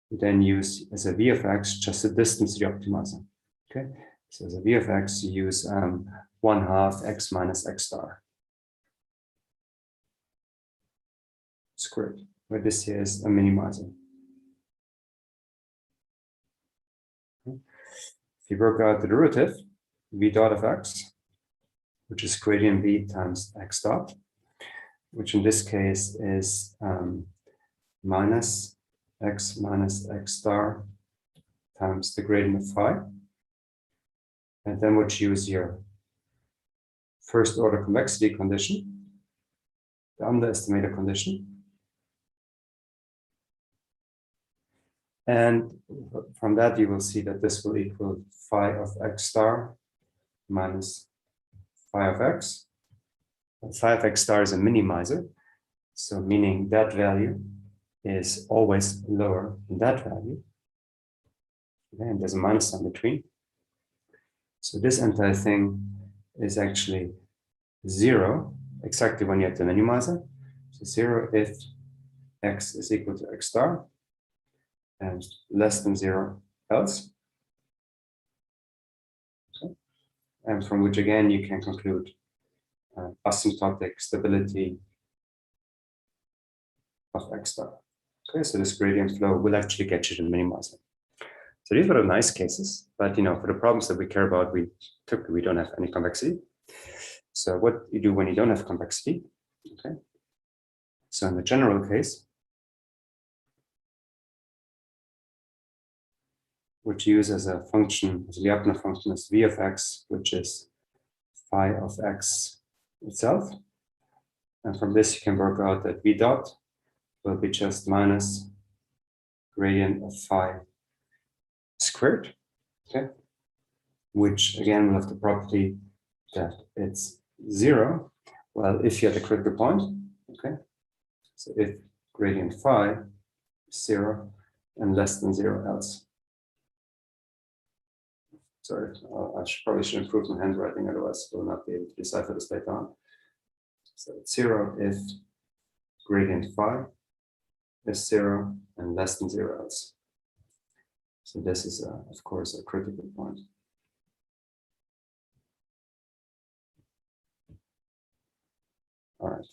you then use as a v of x just a distance to the optimizer. Okay, so as a v of x, you use 1/2 x minus x star squared, where this here is a minimizer. If you work out the derivative, v dot of x, which is gradient v times x dot, which in this case is minus x star times the gradient of phi. And then what you use your first order convexity condition, the underestimator condition. And from that, you will see that this will equal phi of x star minus phi of x. And phi of x star is a minimizer, so meaning that value is always lower than that value. Okay, and there's a minus sign between. So this entire thing is actually 0 exactly when you have the minimizer. So 0 if x is equal to x star, and less than 0 else. Okay. And from which again you can conclude asymptotic stability of x star. Okay, so this gradient flow will actually get you the minimizer. So So these are the nice cases, but for the problems that we care about, we typically don't have any convexity. So what you do when you don't have convexity, okay? So in the general case, which you use as a function, as a Lyapunov function, is v of x, which is phi of x itself. And from this, you can work out that v dot will be just minus gradient of phi squared, okay? Which again will have the property that it's 0. Well, if you have a critical point, okay? So if gradient phi is 0 and less than 0 else. Sorry, I probably should improve my handwriting, otherwise we'll not be able to decipher this later on. So it's 0 if gradient phi is 0 and less than 0 else. So this is, of course, a critical point. All right.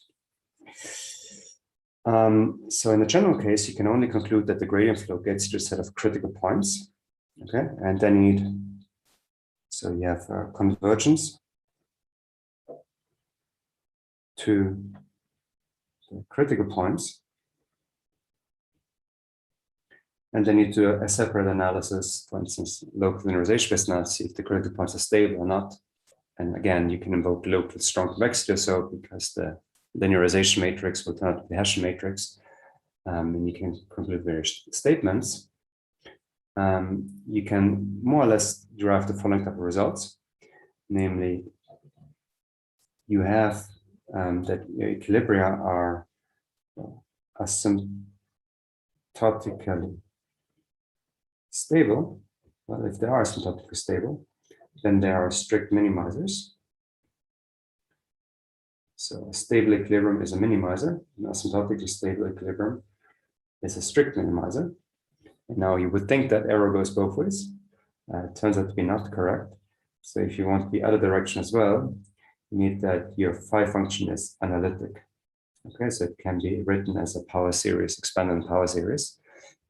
So in the general case, you can only conclude that the gradient flow gets to a set of critical points, okay? And then you need, so you have convergence to the critical points. And then you do a separate analysis, for instance, local linearization-based analysis, see if the critical points are stable or not. And again, you can invoke local strong convexity or so, because the linearization matrix will turn out to be a Hessian matrix. And you can conclude various statements. You can more or less derive the following type of results. Namely, you have that your equilibria are asymptotically stable. Well, if they are asymptotically stable, then there are strict minimizers. So a stable equilibrium is a minimizer. An asymptotically stable equilibrium is a strict minimizer. And now you would think that error goes both ways. It turns out to be not correct. So if you want the other direction as well, you need that your phi function is analytic. Okay, so it can be written as a power series, expanded power series.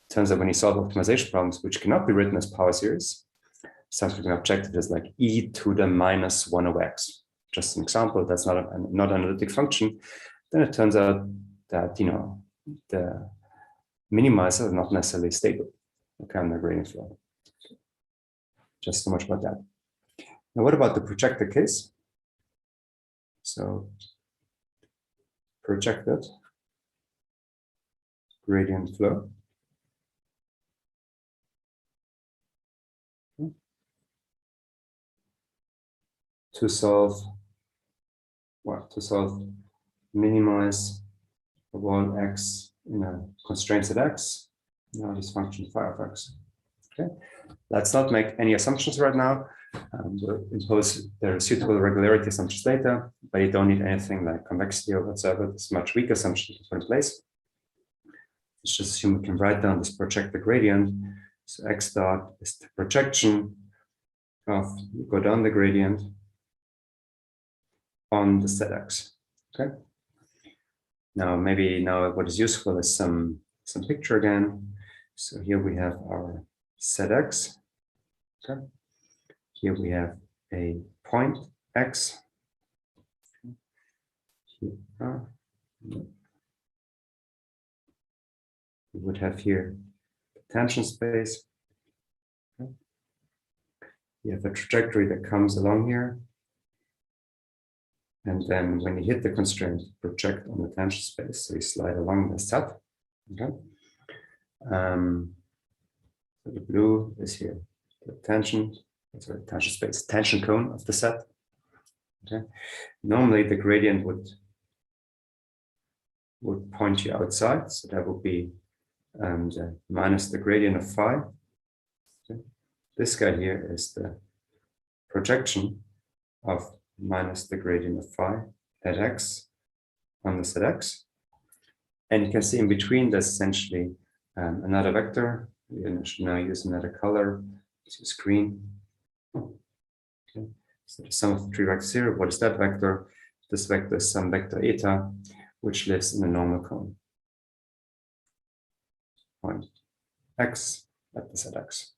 Turns out when you solve optimization problems, which cannot be written as power series, something objective is like e to the minus 1 over x. Just an example, that's not an analytic function. Then it turns out that, the minimizer is not necessarily stable, okay, on the gradient flow. Just so much about that. Now, what about the projected case? So, projected gradient flow. To solve what? To solve minimize of all x in a constraints at x. Now this function phi of x. Okay, let's not make any assumptions right now. We'll impose the suitable regularity assumptions later, but you don't need anything like convexity or whatsoever. It's much weaker assumption to put in place. Let's just assume we can write down this projected gradient. So x dot is the projection of, you go down the gradient on the set x. Okay. Now what is useful is some picture again. So here we have our set x. Okay. Here we have a point x. Here, we would have here the tangent space. Okay. You have a trajectory that comes along here. And then when you hit the constraint, project on the tangent space. So you slide along the set. Okay. So the blue is here, the tangent space, tangent cone of the set. Okay. Normally the gradient would point you outside. So that would be minus the gradient of phi. Okay. This guy here is the projection of minus the gradient of phi at x on the set x. And you can see in between there's essentially another vector. We should now use another color, use green. Okay. So the sum of the three vectors here, what is that vector? This vector is some vector eta, which lives in a normal cone. Point x at the set x.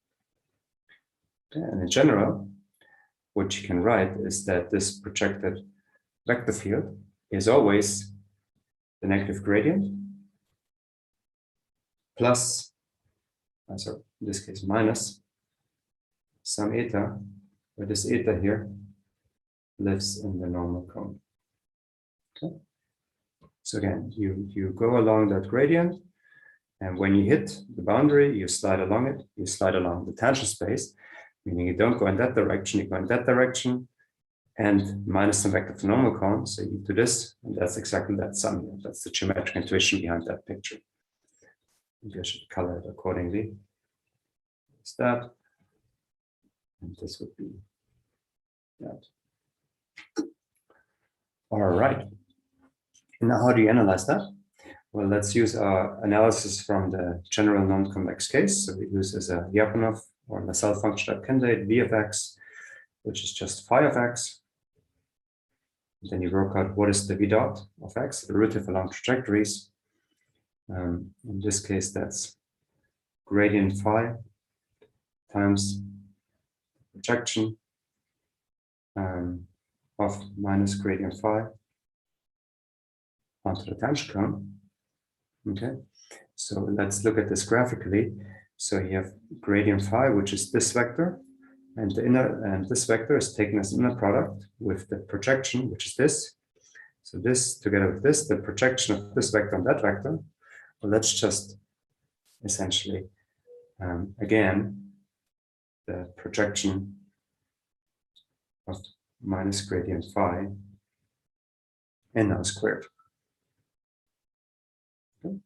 Okay? And in general, what you can write is that this projected vector field is always the negative gradient plus, in this case, minus some eta, where this eta here lives in the normal cone. Okay. So again, you go along that gradient, and when you hit the boundary, you slide along it, you slide along the tangent space, meaning you don't go in that direction, you go in that direction, and minus some vector of the normal cone, so you do this, and that's exactly that sum here. That's the geometric intuition behind that picture. Maybe I should color it accordingly. It's that, and this would be that. All right. Now, how do you analyze that? Well, let's use our analysis from the general non-convex case. So we use as a Lyapunov or Nacelle function candidate v of x, which is just phi of x. And then you work out what is the v dot of x, the derivative along trajectories. In this case, that's gradient phi times projection of minus gradient phi onto the tangent cone. Okay, so let's look at this graphically. So you have gradient phi, which is this vector, and the inner, and this vector is taken as inner product with the projection, which is this. So this together with this, the projection of this vector on that vector. Well, let's just essentially again the projection of minus gradient phi and now squared. Okay.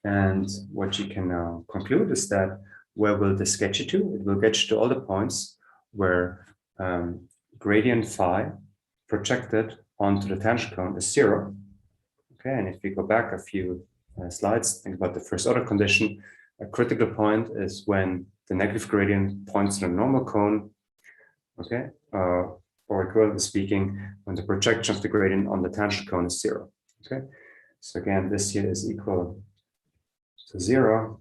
And what you can now conclude is that where will this get you to? It will get you to all the points where gradient phi projected onto the tangent cone is 0. Okay, and if we go back a few slides, think about the first order condition. A critical point is when the negative gradient points to the normal cone. Okay, or equivalently speaking, when the projection of the gradient on the tangent cone is 0. Okay, so again, this here is equal to 0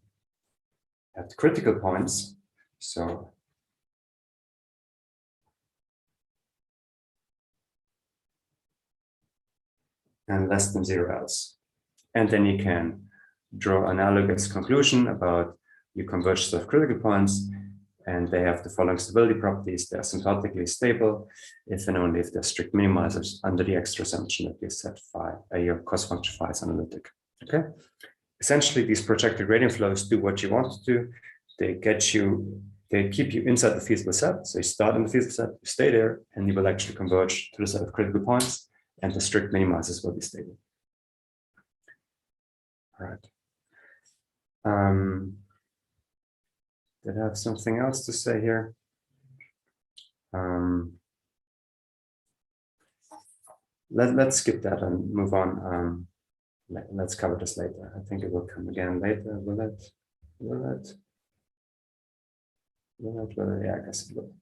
at critical points. So and less than 0 else. And then you can draw analogous conclusion about you converge stuff critical points, and they have the following stability properties. They're asymptotically stable if and only if they're strict minimizers under the extra assumption that you set phi, your cost function phi is analytic. Okay. Essentially, these projected gradient flows do what you want to do. They keep you inside the feasible set. So you start in the feasible set, you stay there, and you will actually converge to the set of critical points, and the strict minimizers will be stable. All right. Did I have something else to say here? Let's skip that and move on. Let's cover this later. I think it will come again later. Will it? Yeah, I guess it will.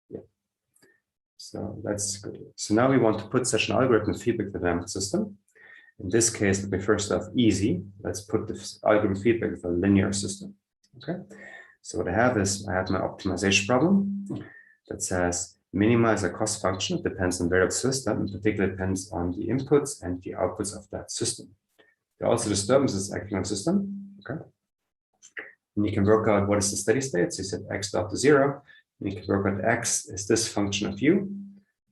Yeah. So that's good. So now we want to put such an algorithm feedback to the dynamic system. In this case, let me first off easy. Let's put this algorithm feedback with a linear system. Okay. So what I have is I have my optimization problem that says minimize a cost function. It depends on variable system. In particular, it depends on the inputs and the outputs of that system. There are also disturbances acting on the system. Okay. And you can work out what is the steady state. So you set x dot to 0. And you can work out x is this function of u,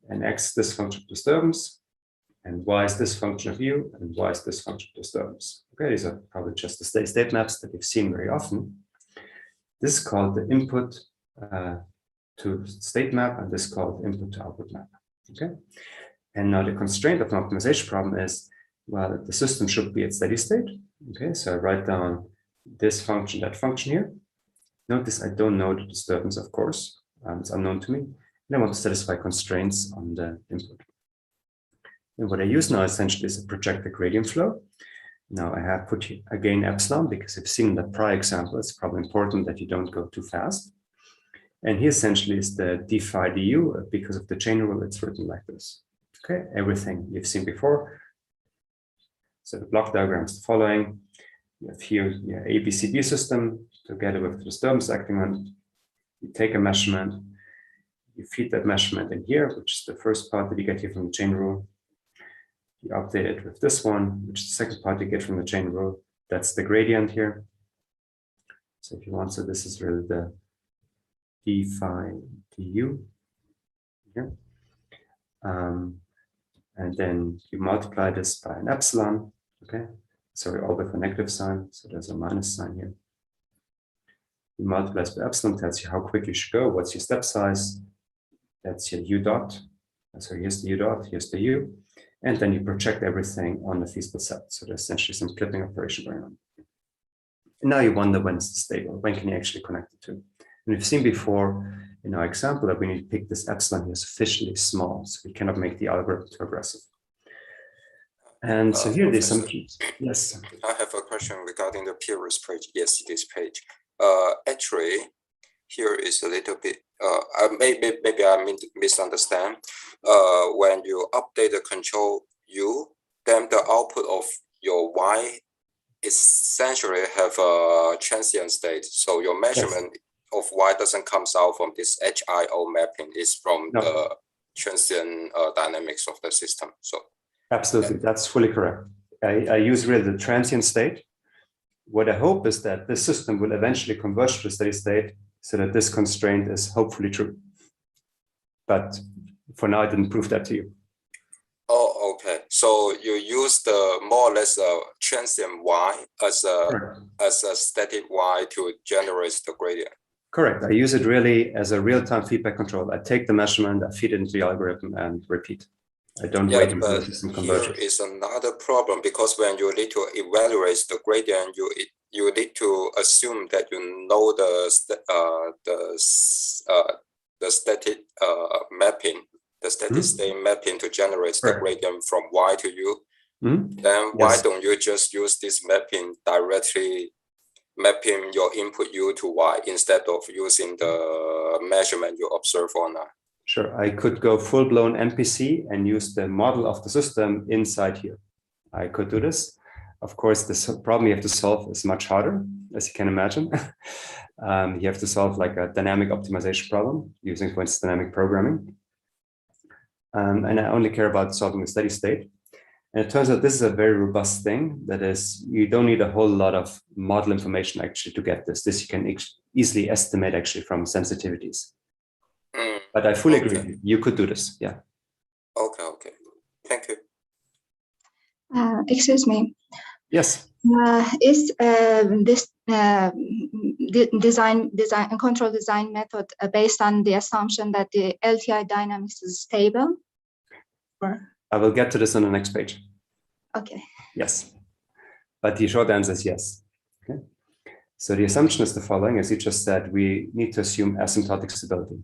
and x is this function of disturbance, and y is this function of u, and y is this function of disturbance. Okay, these are probably just the steady state maps that you've seen very often. This is called the input to state map, and this is called input to output map. Okay, and now the constraint of an optimization problem is, well, the system should be at steady state. Okay, so I write down this function, that function here. Notice I don't know the disturbance, of course. It's unknown to me. And I want to satisfy constraints on the input. And what I use now essentially is a projected gradient flow. Now I have put a gain epsilon because I've seen that prior example. It's probably important that you don't go too fast. And here essentially is the d phi du. Because of the chain rule, it's written like this. Okay, everything you've seen before. So the block diagram is the following. You have here your ABCD system together with the disturbance acting on it. You take a measurement, you feed that measurement in here, which is the first part that you get here from the chain rule. You update it with this one, which is the second part you get from the chain rule. That's the gradient here. So if you want, so this is really the d phi du here. And then you multiply this by an epsilon, okay? Sorry, all with a negative sign, so there's a minus sign here. You multiply this by epsilon, tells you how quick you should go, what's your step size, that's your u dot. So here's the u dot, here's the u, and then you project everything on the feasible set. So there's essentially some clipping operation going on. And now you wonder when it's stable, when can you actually connect it to? And we've seen before in our example that we need to pick this epsilon here sufficiently small, so we cannot make the algorithm too aggressive. And so here there's some keys. Yes. I have a question regarding the previous page. Yes, this page. Actually, here is a little bit. Maybe I misunderstand. When you update the control U, then the output of your Y essentially have a transient state. So your measurement of Y doesn't come out from this HIO mapping. It's from the transient dynamics of the system. So. Absolutely, that's fully correct. I use really the transient state. What I hope is that this system will eventually converge to a steady state so that this constraint is hopefully true. But for now, I didn't prove that to you. Oh, okay. So you use the more or less transient Y as a static Y to generate the gradient. Correct. I use it really as a real-time feedback control. I take the measurement, I feed it into the algorithm and repeat. I don't wait until the system converges. Here is another problem because when you need to evaluate the gradient, you need to assume that you know the static mapping, the steady state mapping to generate the gradient from Y to U. Then why don't you just use this mapping directly, mapping your input U to Y instead of using the measurement you observe on that? Sure, I could go full-blown MPC and use the model of the system inside here. I could do this. Of course, this problem you have to solve is much harder, as you can imagine. You have to solve like a dynamic optimization problem using, for instance, dynamic programming. And I only care about solving the steady state. And it turns out this is a very robust thing. That is, you don't need a whole lot of model information actually to get this. This you can easily estimate actually from sensitivities. But I fully agree. You could do this. Yeah. Okay. Thank you. Excuse me. Yes. Is this design and control design method based on the assumption that the LTI dynamics is stable? Or? I will get to this on the next page. Okay. Yes. But the short answer is yes. Okay. So the assumption is the following: as you just said, we need to assume asymptotic stability.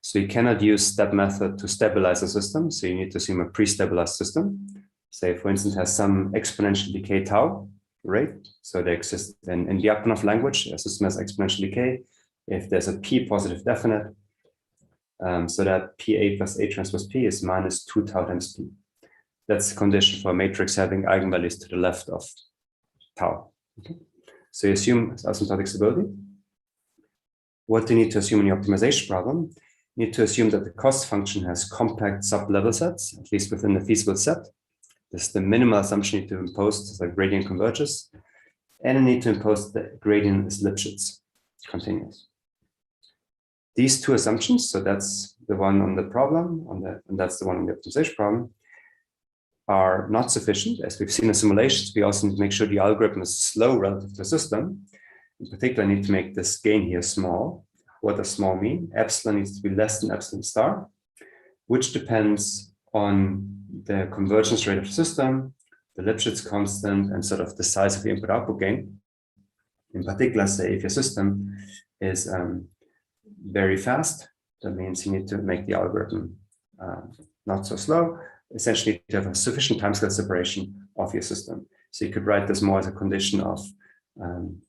So you cannot use that method to stabilize a system. So you need to assume a pre-stabilized system. Say, for instance, has some exponential decay tau rate. So they exist in the Lyapunov language. A system has exponential decay if there's a p positive definite. So that PA plus A transpose P is minus 2 tau times P. That's the condition for a matrix having eigenvalues to the left of tau. Okay. So you assume asymptotic stability. What do you need to assume in your optimization problem? You need to assume that the cost function has compact sub-level sets, at least within the feasible set. This is the minimal assumption you need to impose, so the gradient converges. And you need to impose the gradient is Lipschitz, continuous. These two assumptions, so that's the one on the problem, and that's the one on the optimization problem, are not sufficient. As we've seen in simulations, we also need to make sure the algorithm is slow relative to the system. In particular, I need to make this gain here small. What does small mean? Epsilon needs to be less than epsilon star, which depends on the convergence rate of the system, the Lipschitz constant, and sort of the size of the input-output gain. In particular, say if your system is very fast, that means you need to make the algorithm not so slow. Essentially, to have a sufficient timescale separation of your system. So you could write this more as a condition of,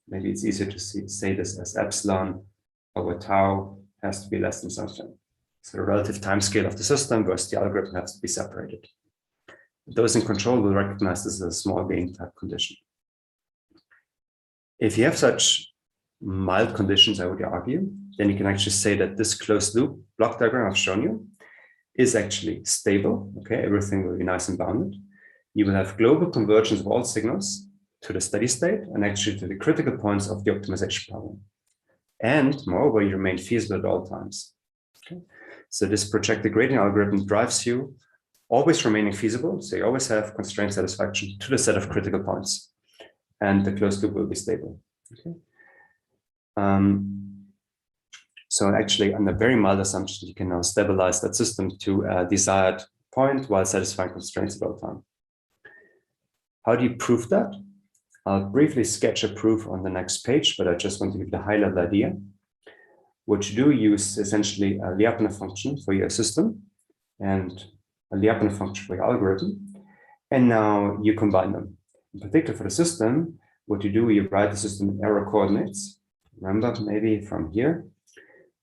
maybe it's easier to say this as epsilon over tau has to be less than something. So the relative timescale of the system versus the algorithm has to be separated. Those in control will recognize this as a small gain type condition. If you have such mild conditions, I would argue, then you can actually say that this closed loop block diagram I've shown you is actually stable. Okay, everything will be nice and bounded. You will have global convergence of all signals to the steady state and actually to the critical points of the optimization problem. And moreover, you remain feasible at all times. Okay? So this projected gradient algorithm drives you always remaining feasible. So you always have constraint satisfaction to the set of critical points, and the closed loop will be stable. Okay. So actually, under very mild assumptions, you can now stabilize that system to a desired point while satisfying constraints at all time. How do you prove that? I'll briefly sketch a proof on the next page, but I just want to give you the high-level idea. What you do, use essentially a Lyapunov function for your system and a Lyapunov function for your algorithm, and now you combine them. In particular, for the system, what you do, you write the system in error coordinates. Remember, maybe from here,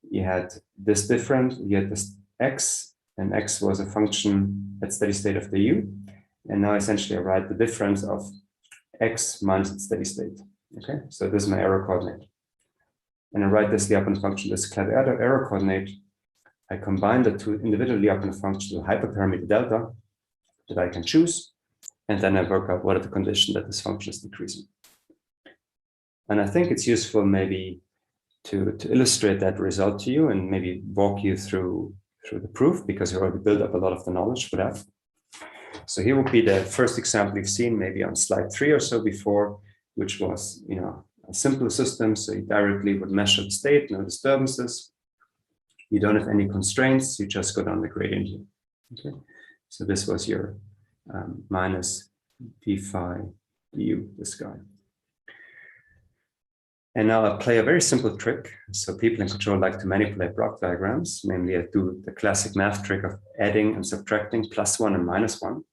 you had this different, you had this x, and x was a function at steady state of the u, and now essentially I write the difference of x minus its steady state. Okay, so this is my error coordinate. And I write this Lyapunov function, this clad error coordinate. I combine the two individual Lyapunov functions with hyperparameter delta that I can choose, and then I work out what are the conditions that this function is decreasing. And I think it's useful maybe to illustrate that result to you and maybe walk you through the proof, because you already built up a lot of the knowledge for that. So here would be the first example you've seen maybe on slide 3 or so before, which was, a simple system. So you directly would measure the state, no disturbances. You don't have any constraints. You just go down the gradient here. Okay. So this was your minus d phi du, this guy. And now I'll play a very simple trick. So people in control like to manipulate block diagrams. Namely, I do the classic math trick of adding and subtracting +1 and -1.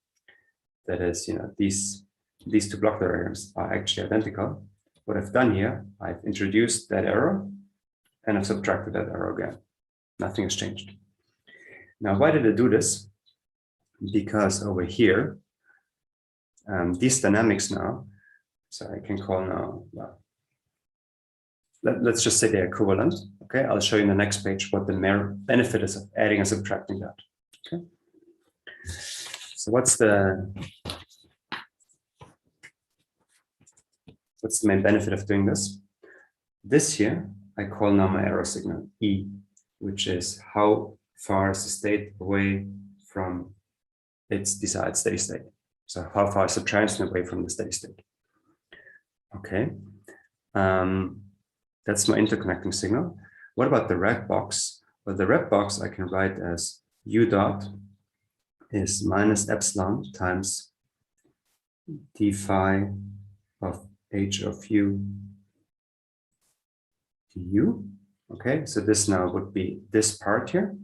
That is, these two block diagrams are actually identical. What I've done here, I've introduced that error and I've subtracted that error again. Nothing has changed. Now, why did I do this? Because over here, these dynamics now, so I can call now, well, let's just say they're equivalent. Okay, I'll show you in the next page what the benefit is of adding and subtracting that. Okay, so what's the main benefit of doing this? This here, I call now my error signal E, which is how far is the state away from its desired steady state. So how far is the transition away from the steady state? Okay, that's my interconnecting signal. What about the red box? Well, the red box I can write as u dot is minus epsilon times d phi of h of u du. Okay, so this now would be this part here.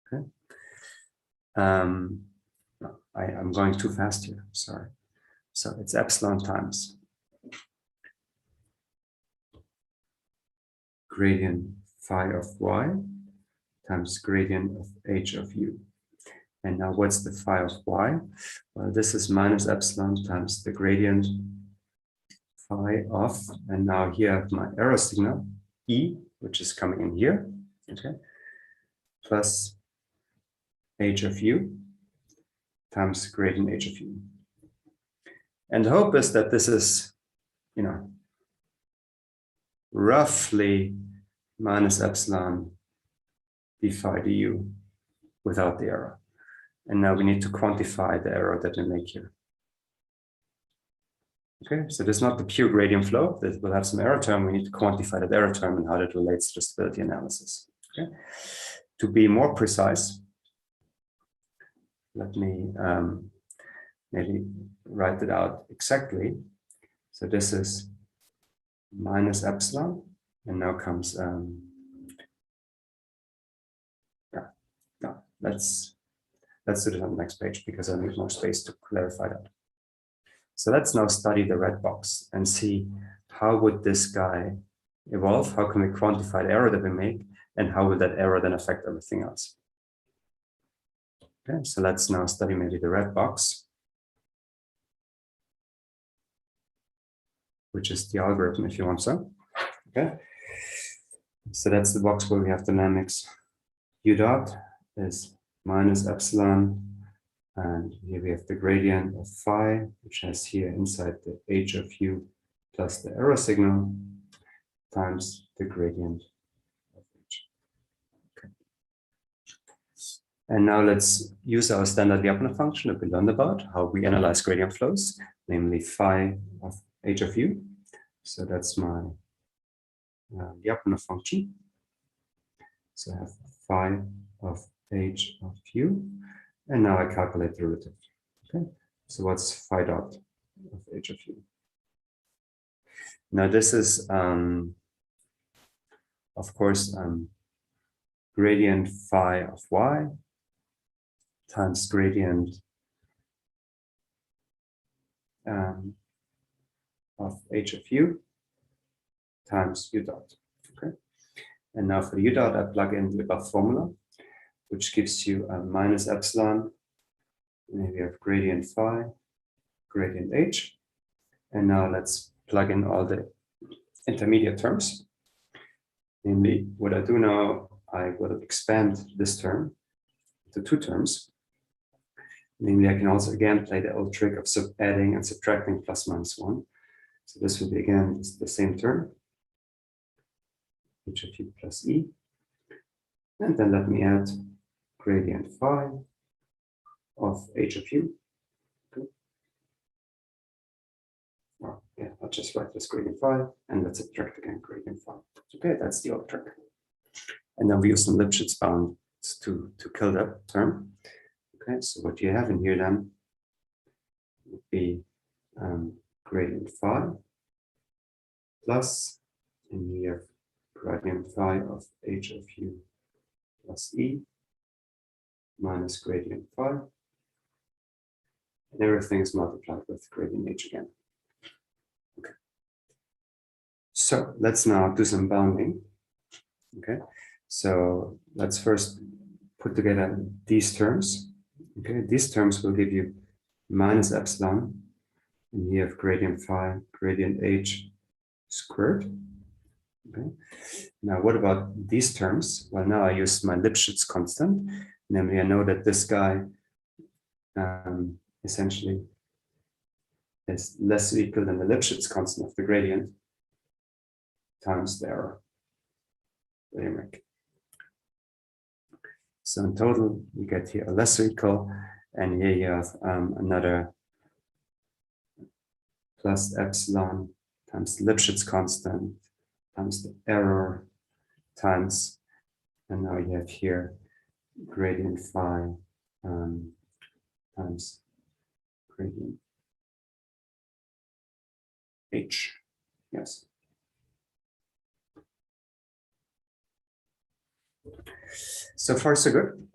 Okay, I'm going too fast here, sorry. So it's epsilon times gradient phi of y times gradient of h of u. And now what's the phi of y? Well, this is minus epsilon times the gradient phi of, and now here I have my error signal, E, which is coming in here, okay, plus h of u times gradient h of u. And the hope is that this is, roughly minus epsilon d phi du without the error. And now we need to quantify the error that we make here. Okay, so this is not the pure gradient flow. This will have some error term. We need to quantify that error term and how that relates to the stability analysis. Okay, to be more precise, let me maybe write it out exactly. So this is minus epsilon, and now comes let's do it on the next page because I need more space to clarify that. So let's now study the red box and see how would this guy evolve? How can we quantify the error that we make, and how will that error then affect everything else? Okay, so let's now study maybe the red box. which is the algorithm if you want so. Okay. So that's the box where we have dynamics. U dot is minus epsilon, and here we have the gradient of phi, which has here inside the h of u plus the error signal times the gradient of h. Okay. And now let's use our standard Lyapunov function that we learned about, how we analyze gradient flows, namely phi of h of u. So that's my Lyapunov function. So I have phi of h of u, and now I calculate the derivative. Okay, so what's phi dot of h of u? Now this is, of course, gradient phi of y times gradient of h of u times u dot. Okay, and now for u dot, I plug in the above formula, which gives you a minus epsilon. And here we have gradient phi, gradient h. And now let's plug in all the intermediate terms. Namely, what I do now, I will expand this term to two terms. Namely, I can also again play the old trick of adding and subtracting plus minus 1. So this will be again the same term, h of u plus e. And then let me add gradient phi of h of u. Okay. Well, yeah, I'll just write this gradient phi, and let's subtract again gradient phi. Okay, that's the old trick. And then we use some Lipschitz bounds to kill that term. Okay, so what you have in here then would be gradient phi plus, and we have gradient phi of h of u plus e minus gradient phi, and everything is multiplied with gradient h again. Okay. So let's now do some bounding. Okay, so let's first put together these terms. Okay, these terms will give you minus epsilon, and you have gradient phi, gradient h squared. Okay, now what about these terms? Well, now I use my Lipschitz constant. Namely, I know that this guy essentially is less or equal than the Lipschitz constant of the gradient times the error. So in total, you get here a less or equal, and here you have another plus epsilon times the Lipschitz constant times the error times, and now you have here gradient phi times gradient h. Yes. So far, so good.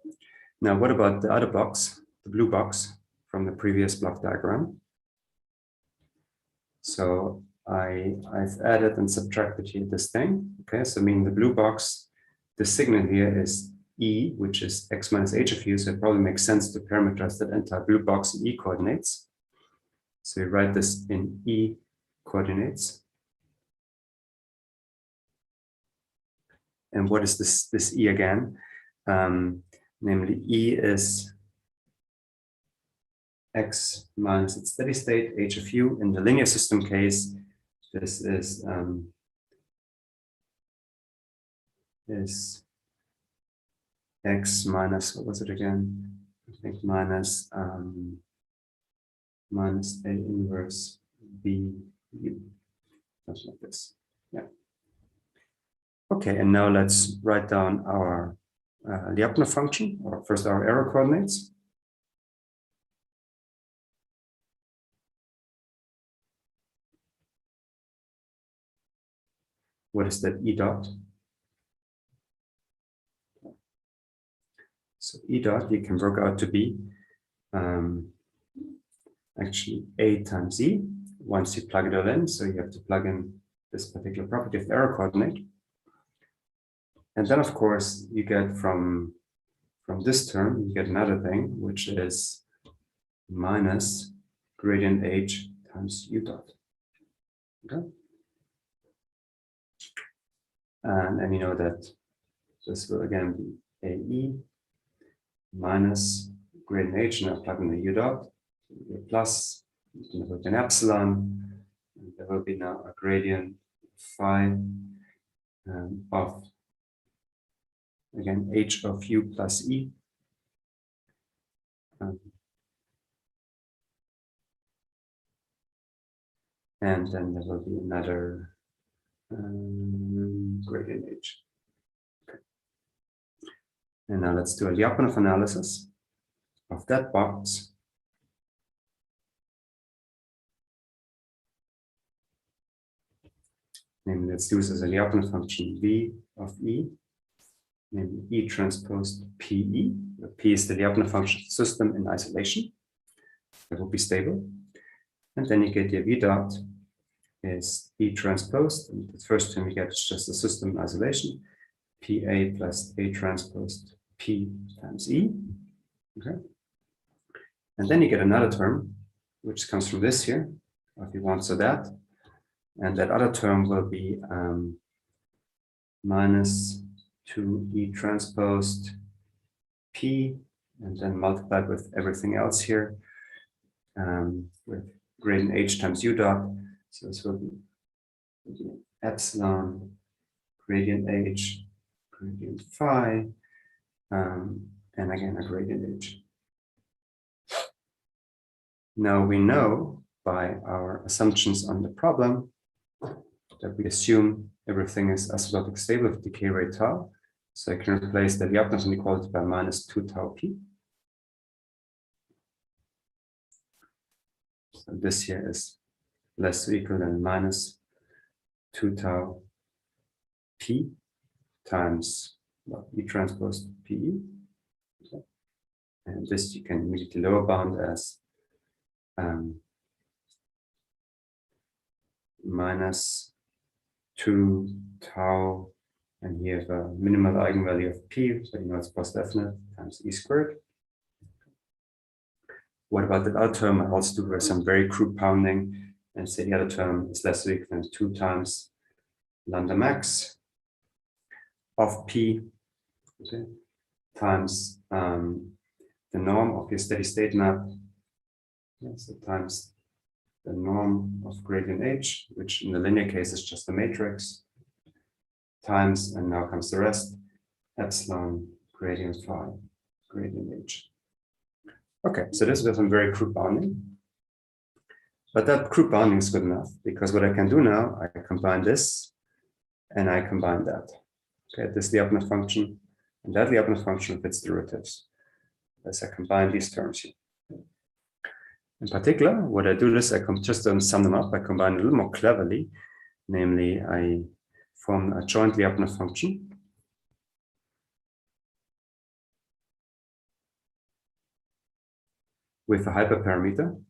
Now, what about the other box, the blue box from the previous block diagram? So I've added and subtracted here this thing. Okay, so I mean the blue box, the signal here is E, which is x minus h of u. So it probably makes sense to parameterize that entire blue box in E coordinates. So you write this in E coordinates. And what is this E again? Namely, E is x minus its steady state, h of u. In the linear system case, this is x minus, what was it again? I think minus minus A inverse B u. Something like this. Yeah. Okay, and now let's write down our Lyapunov function, or first our error coordinates. What is that E dot? So E dot you can work out to be actually A times E once you plug it all in. So you have to plug in this particular property of the error coordinate. And then, of course, you get from this term, you get another thing, which is minus gradient h times u dot. Okay. And we know that this will again be AE minus gradient H, and I'll plug in the U dot, plus, there will be an epsilon, and there will be now a gradient phi of, again, H of U plus E. And then there will be another gradient H. Okay. And now let's do a Lyapunov analysis of that box. Namely, let's do this as a Lyapunov function V of E, namely E transpose PE. P is the Lyapunov function of the system in isolation. It will be stable. And then you get your V dot is E transpose. And the first term you get is just the system in isolation. PA plus A transpose P times E. Okay. And then you get another term, which comes from this here, if you want, so that. And that other term will be minus 2E transposed P, and then multiplied with everything else here, with gradient H times U dot. So this will be epsilon, gradient H, gradient phi, and again a gradient H. Now we know by our assumptions on the problem that we assume everything is asymptotic stable with decay rate tau. So I can replace the Lyapunov inequality by minus 2 tau p. So this here is less or equal than minus 2 tau p times E transpose PE. Okay. And this you can immediately lower bound as minus 2 tau, and here have a minimal eigenvalue of p, so you know it's post-definite, times E squared. What about the other term? I also do some very crude pounding and say the other term is less or equal than 2 times lambda max of p, okay, times the norm of your steady state map, so times the norm of gradient H, which in the linear case is just a matrix, times, and now comes the rest, epsilon gradient phi, gradient H. Okay, so this was some very crude bounding. But that crude bounding is good enough, because what I can do now, I combine this and I combine that. Okay, this Lyapunov function and that Lyapunov function with its derivatives. As I combine these terms here. In particular, what I do is I just sum them up. I combine a little more cleverly. Namely, I form a joint Lyapunov function. With a hyperparameter,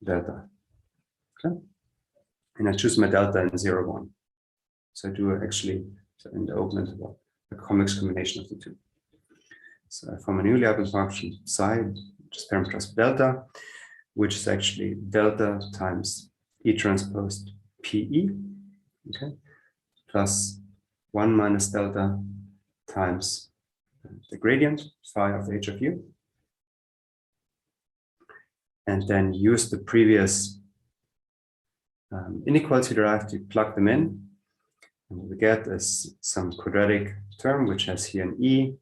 delta. Okay. And I choose my delta in 0, 1. So I do actually, so in the open interval, a convex combination of the two. So I form a new Lyapunov function psi, which is parameterized delta, which is actually delta times E transpose PE, okay, plus 1 minus delta times the gradient phi of H of U, and then use the previous inequality derived to plug them in, and what we get is some quadratic term which has here an E,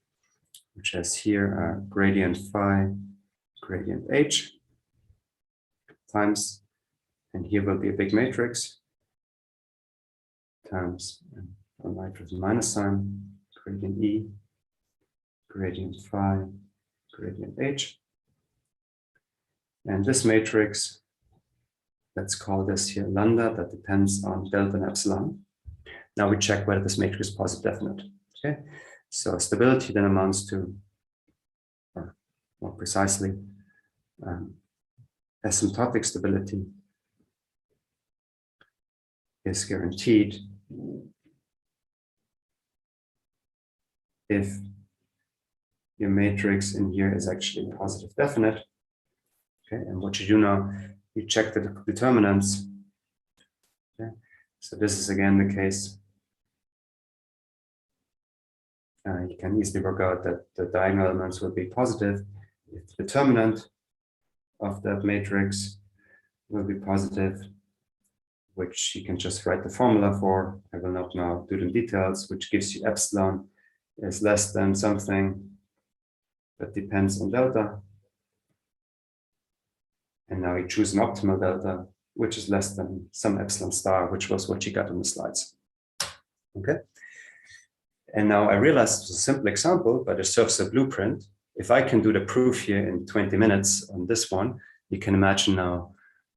which has here a gradient phi, gradient H, times, and here will be a big matrix, times, a matrix minus sign, gradient E, gradient phi, gradient H. And this matrix, let's call this here lambda, that depends on delta and epsilon. Now we check whether this matrix is positive definite. Okay, so stability then amounts to, or more precisely, asymptotic stability is guaranteed if your matrix in here is actually positive definite. Okay, and what you do now We check the determinants. Okay. So this is again the case. You can easily work out that the diagonal elements will be positive if the determinant of that matrix will be positive, which you can just write the formula for. I will not now do the details, which gives you epsilon is less than something that depends on delta. And now you choose an optimal delta, which is less than some epsilon star, which was what you got on the slides. Okay. And now I realized it's a simple example, but it serves a blueprint. If I can do the proof here in 20 minutes on this one, you can imagine now,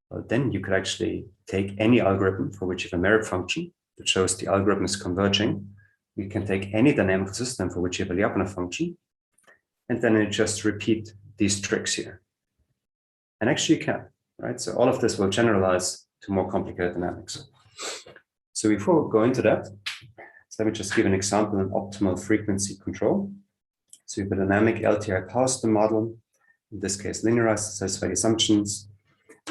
well, then you could actually take any algorithm for which you have a merit function that shows the algorithm is converging. You can take any dynamical system for which you have a Lyapunov function, and then you just repeat these tricks here. And actually you can, right? So all of this will generalize to more complicated dynamics. So before we go into that, so let me just give an example in optimal frequency control. So you have a dynamic LTI power system model, in this case linearized to satisfy assumptions.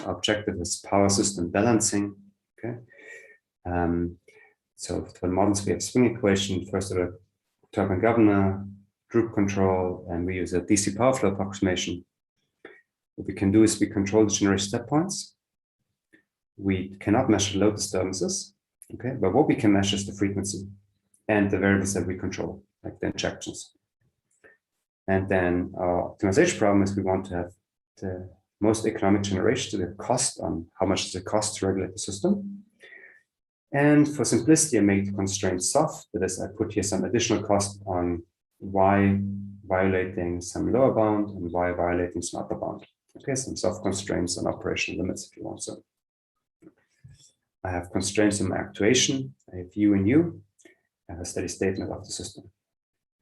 Our objective is power system balancing. Okay. So for the models, we have swing equation, first order turbine governor, group control, and we use a DC power flow approximation. What we can do is we control the generation step points. We cannot measure load disturbances, okay, but what we can measure is the frequency and the variables that we control, like the injections. And then our optimization problem is we want to have the most economic generation to the cost on how much does it cost to regulate the system. And for simplicity, I make the constraints soft. That is, I put here some additional cost on y violating some lower bound and y violating some upper bound. Okay, some soft constraints on operational limits if you want so. I have constraints in my actuation. I have u and u. I have a steady statement of the system.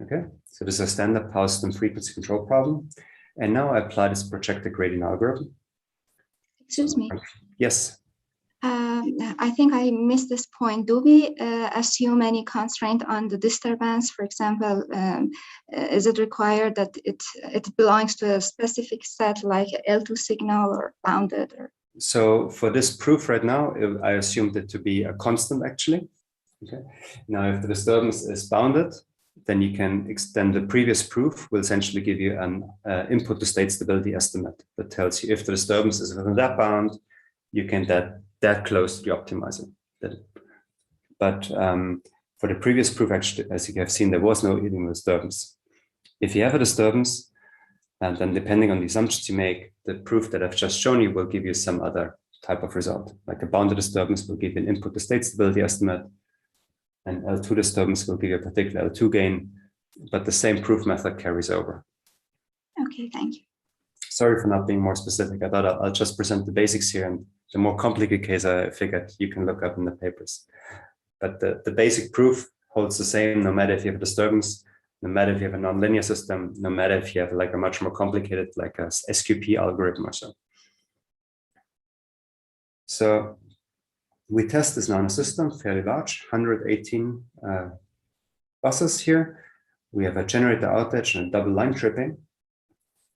Okay, so this is a standard power system frequency control problem. And now I apply this projected gradient algorithm. Excuse me. Yes. I think I missed this point. Do we assume any constraint on the disturbance? For example, is it required that it belongs to a specific set like L2 signal or bounded? Or? So for this proof right now, I assumed it to be a constant actually. Okay. Now, if the disturbance is bounded, then you can extend the previous proof will essentially give you an input to state stability estimate that tells you if the disturbance is within that bound, you can that close to the optimizer. But for the previous proof, actually, as you have seen, there was no hidden disturbance. If you have a disturbance, and then depending on the assumptions you make, the proof that I've just shown you will give you some other type of result. Like a bounded disturbance will give you an input to state stability estimate, and L2 disturbance will give you a particular L2 gain, but the same proof method carries over. Okay, thank you. Sorry for not being more specific. I thought I'll just present the basics here, and the more complicated case I figured you can look up in the papers. But the basic proof holds the same no matter if you have a disturbance, no matter if you have a nonlinear system, no matter if you have like a much more complicated like a SQP algorithm or so. So we test this now in a system, fairly large, 118 buses here. We have a generator outage and a double line tripping.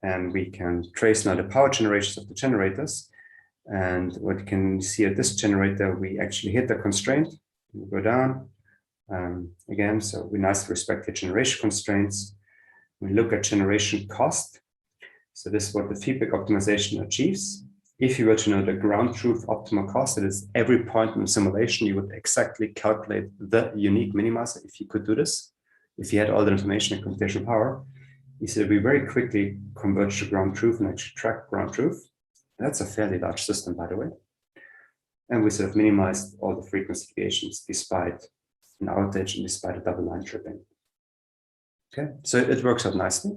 And we can trace now the power generations of the generators. And what you can see at this generator, we actually hit the constraint. We go down again. So we nicely respect the generation constraints. We look at generation cost. So this is what the feedback optimization achieves. If you were to know the ground truth optimal cost, that is every point in the simulation, you would exactly calculate the unique minimizer if you could do this. If you had all the information and computational power, you see that we very quickly converge to ground truth and actually track ground truth. That's a fairly large system, by the way. And we sort of minimized all the frequency deviations despite an outage and despite a double line tripping. Okay, so it works out nicely.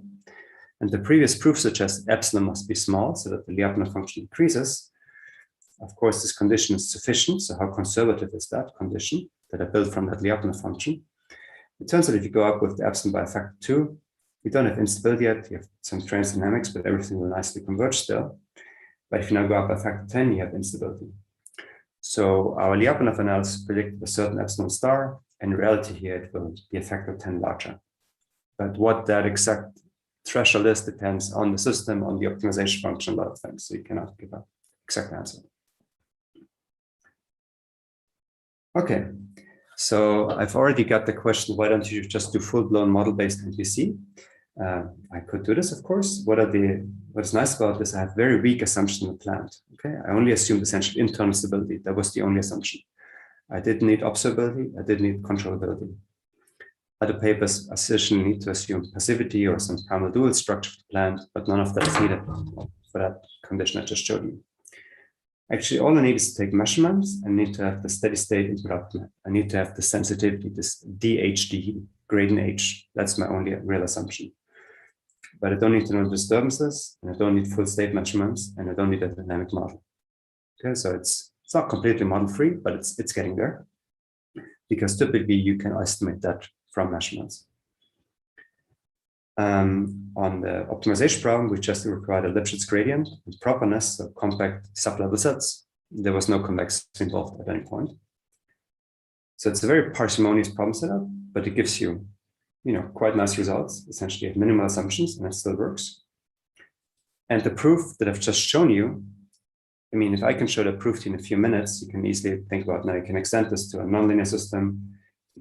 And the previous proof suggests epsilon must be small so that the Lyapunov function increases. Of course, this condition is sufficient. So how conservative is that condition that I built from that Lyapunov function? It turns out if you go up with the epsilon by a factor 2, you don't have instability yet. You have some trace dynamics, but everything will nicely converge still. But if you now go up by factor 10, you have instability. So our Lyapunov analysis predicted a certain epsilon star. In reality here, it will be a factor 10 larger. But what that exact threshold is depends on the system, on the optimization function, a lot of things. So you cannot give a exact answer. Okay, so I've already got the question, why don't you just do full-blown model-based MPC? I could do this, of course. What's nice about this, I have very weak assumption in the plant. Okay, I only assumed essentially internal stability. That was the only assumption. I didn't need observability. I didn't need controllability. Other papers essentially need to assume passivity or some primal dual structure of the plant, but none of that is needed for that condition I just showed you. Actually, all I need is to take measurements. I need to have the steady state input output. I need to have the sensitivity, this DHD, gradient H. That's my only real assumption. But I don't need to know disturbances, and I don't need full state measurements, and I don't need a dynamic model. Okay, so it's not completely model-free, but it's getting there, because typically you can estimate that from measurements. On the optimization problem, we just required a Lipschitz gradient and properness, so compact sublevel sets. There was no convexity involved at any point. So it's a very parsimonious problem setup, but it gives you, quite nice results. Essentially, you have minimal assumptions, and it still works. And the proof that I've just shown you, if I can show the proof to you in a few minutes, you can easily think about, now you can extend this to a nonlinear system,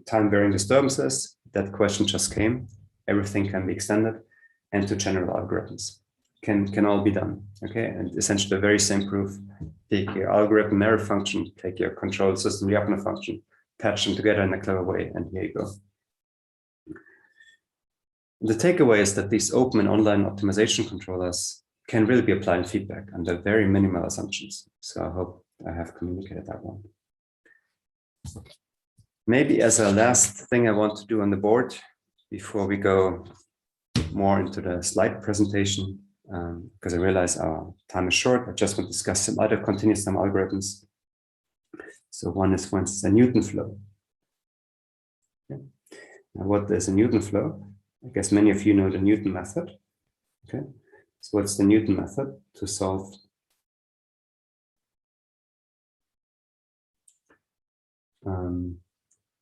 time-varying disturbances. That question just came. Everything can be extended, and to general algorithms can all be done. Okay, and essentially the very same proof. Take your algorithm error function, take your control system Lyapunov function, patch them together in a clever way, and here you go. The takeaway is that these open and online optimization controllers can really be applied in feedback under very minimal assumptions. So I hope I have communicated that one. Maybe as a last thing I want to do on the board, before we go more into the slide presentation, because I realize our time is short, I just want to discuss some other continuous time algorithms. So one is, for instance, a Newton flow. Okay. Now, what is a Newton flow? I guess many of you know the Newton method. Okay. So what's the Newton method to solve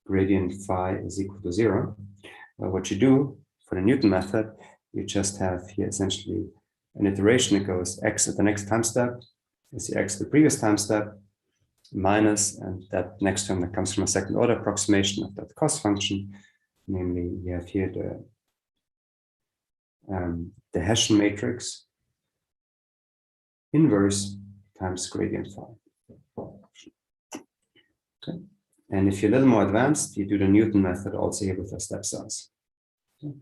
gradient phi is equal to 0? Well, what you do for the Newton method, you just have here essentially an iteration that goes x at the next time step is the x at the previous time step minus, and that next term that comes from a second order approximation of that cost function. Namely, you have here the Hessian matrix inverse times gradient phi. Okay. And if you're a little more advanced, you do the Newton method also here with the step size. Okay.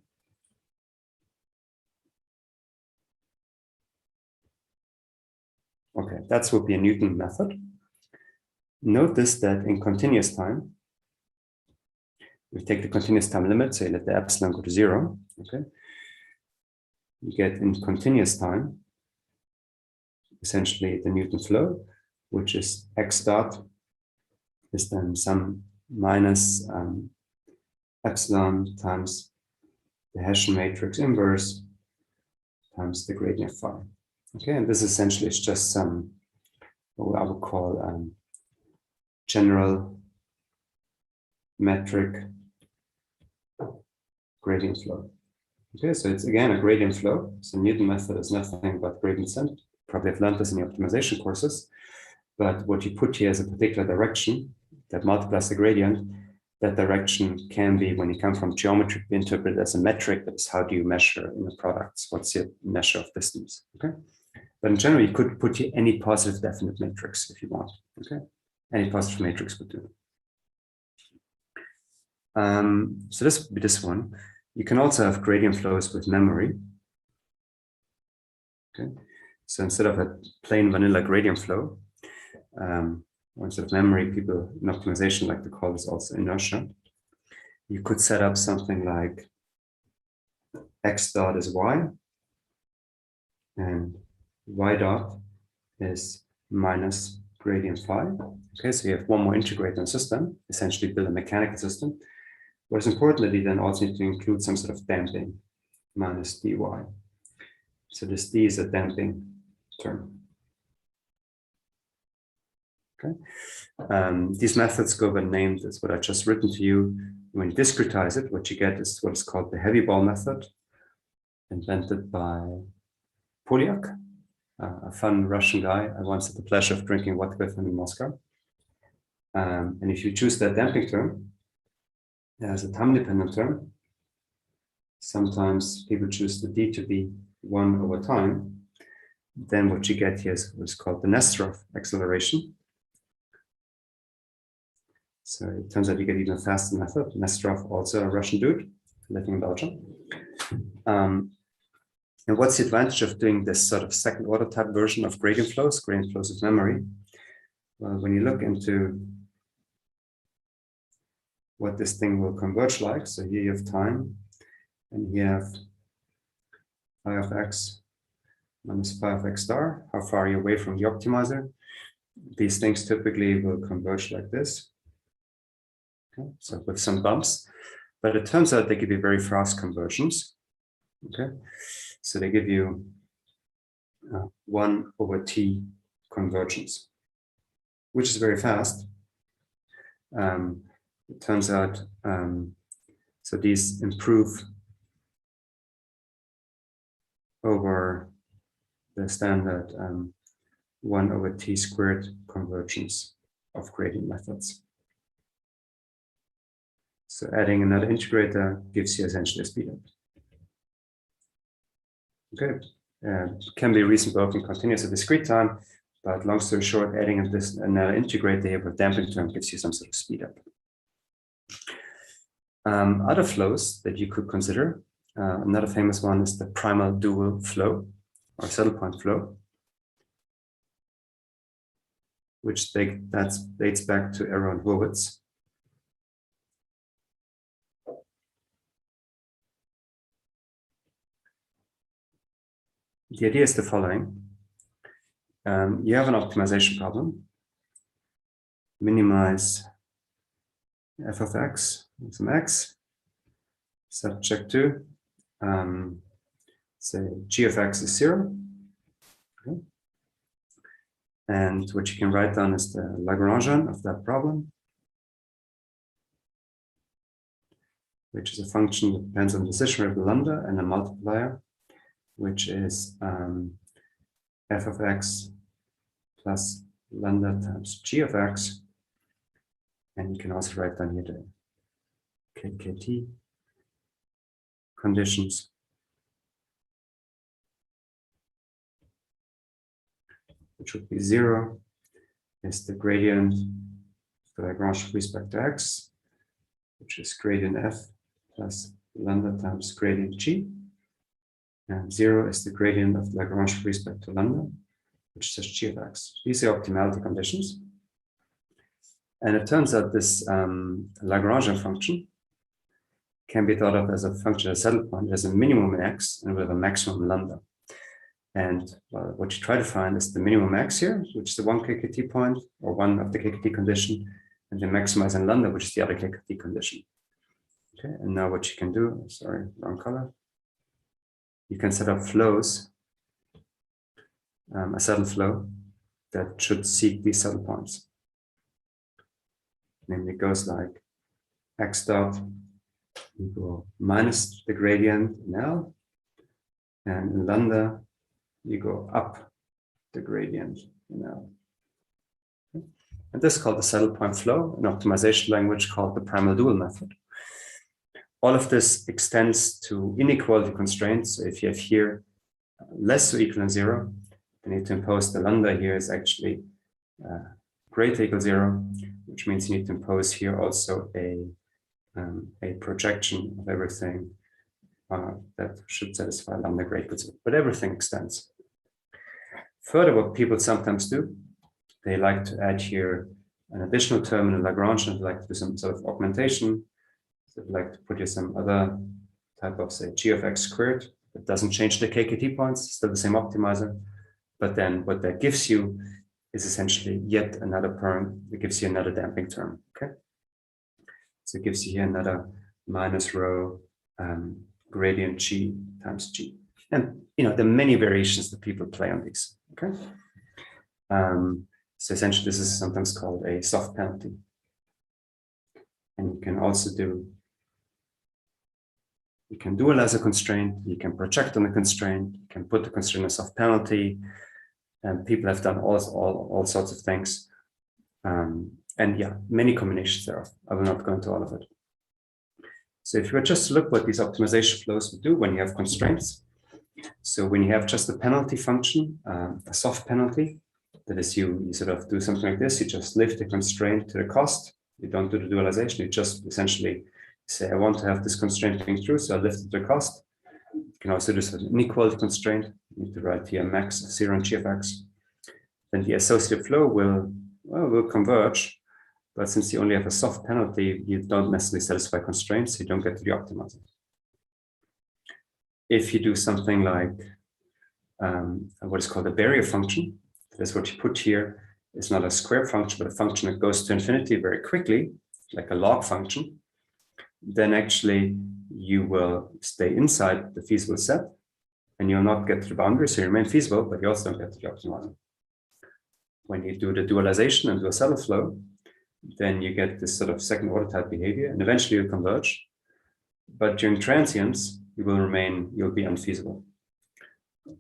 Okay, that would be a Newton method. Notice that in continuous time, we take the continuous time limit, say let the epsilon go to 0. Okay, you get in continuous time essentially the Newton flow, which is x dot is then some minus epsilon times the Hessian matrix inverse times the gradient phi. Okay, and this essentially is just some what I would call general metric gradient flow. Okay, so it's again a gradient flow. So Newton method is nothing but gradient descent. Probably have learned this in your optimization courses. But what you put here is a particular direction that multiplies the gradient. That direction can be, when you come from geometry, interpreted as a metric. That is, how do you measure in the products? What's your measure of distance? Okay. But in general, you could put here any positive definite matrix if you want. Okay. Any positive matrix would do. So this would be this one. You can also have gradient flows with memory. Okay. So instead of a plain vanilla gradient flow, or instead of memory, people in optimization like to call this also inertia. You could set up something like x dot is y, and y dot is minus gradient phi. Okay, so you have one more integrator in the system, essentially build a mechanical system. What is important that you then also need to include some sort of damping, minus dy. So this d is a damping term. Okay. These methods go by name. That's what I just written to you. When you discretize it, what you get is what is called the heavy ball method, invented by Poliak. a fun Russian guy. I once had the pleasure of drinking vodka with him in Moscow. And if you choose that damping term as a time-dependent term, sometimes people choose the d to be 1 over time. Then what you get here is what's called the Nesterov acceleration. So it turns out you get even faster method. Nesterov, also a Russian dude living in Belgium. And what's the advantage of doing this sort of second order type version of gradient flows with memory? Well, when you look into what this thing will converge like, so here you have time, and here you have phi of x minus phi of x star. How far are you away from the optimizer? These things typically will converge like this. Okay, so with some bumps, but it turns out they give you very fast conversions. Okay, so they give you 1 over t convergence, which is very fast. It turns out, so these improve over the standard 1 over t squared convergence of gradient methods. So adding another integrator gives you essentially a speed up. Okay, can be reasoned both in continuous or discrete time, but long story short, adding another integrator here with damping term gives you some sort of speed up. Other flows that you could consider, another famous one is the primal dual flow or saddle point flow, which dates back to Arrow and Hurwitz. The idea is the following. You have an optimization problem. Minimize f of x with some x, subject to, say g of x is 0. Okay. And what you can write down is the Lagrangian of that problem, which is a function that depends on the decision variable lambda and a multiplier, which is f of x plus lambda times g of x. And you can also write down here the KKT conditions. Which would be 0 is the gradient of the Lagrange with respect to x, which is gradient f plus lambda times gradient g. And 0 is the gradient of Lagrange with respect to lambda, which is just g of x. These are optimality conditions. And it turns out this Lagrangian function can be thought of as a function of saddle point. There's a minimum in x and with a maximum lambda. And what you try to find is the minimum x here, which is the 1 KKT point or one of the KKT condition, and the maximize in lambda, which is the other KKT condition. Okay, and now what you can do, sorry, wrong color. You can set up flows, a saddle flow that should seek these saddle points. Namely, it goes like x dot equal minus the gradient in L, and in lambda, you go up the gradient in L. Okay. And this is called the saddle point flow, an optimization language called the primal dual method. All of this extends to inequality constraints. So if you have here less or equal than 0, then you need to impose the lambda here is actually greater or equal 0, which means you need to impose here also a projection of everything that should satisfy lambda greater than 0. But everything extends. Further, what people sometimes do, they like to add here an additional term in the Lagrange, and they like to do some sort of augmentation. So they'd like to put here some other type of, say, g of x squared. It doesn't change the KKT points, still the same optimizer. But then what that gives you is essentially yet another term. It gives you another damping term. Okay. So it gives you here another minus rho gradient g times g. And there are many variations that people play on these. Okay. So essentially, this is sometimes called a soft penalty. And you can also dualize a constraint, you can project on a constraint, you can put the constraint as soft penalty. And people have done all sorts of things. And yeah, many combinations thereof. I will not go into all of it. So if you were just to look what these optimization flows would do when you have constraints. So when you have just a penalty function, a soft penalty, that is you sort of do something like this, you just lift the constraint to the cost. You don't do the dualization, you just essentially say, I want to have this constraint going through, so I lift it to the cost. You can also do an inequality constraint. You need to write here max 0 and g of x. Then the associated flow will converge. But since you only have a soft penalty, you don't necessarily satisfy constraints, so you don't get to the optimizer. If you do something like what is called a barrier function, that's what you put here. It's not a square function, but a function that goes to infinity very quickly, like a log function. Then actually you will stay inside the feasible set, and you'll not get to the boundary, so you remain feasible, but you also don't get to the optimizer. When you do the dualization and do a saddle flow, then you get this sort of second order type behavior, and eventually you converge. But during transients, you'll be unfeasible.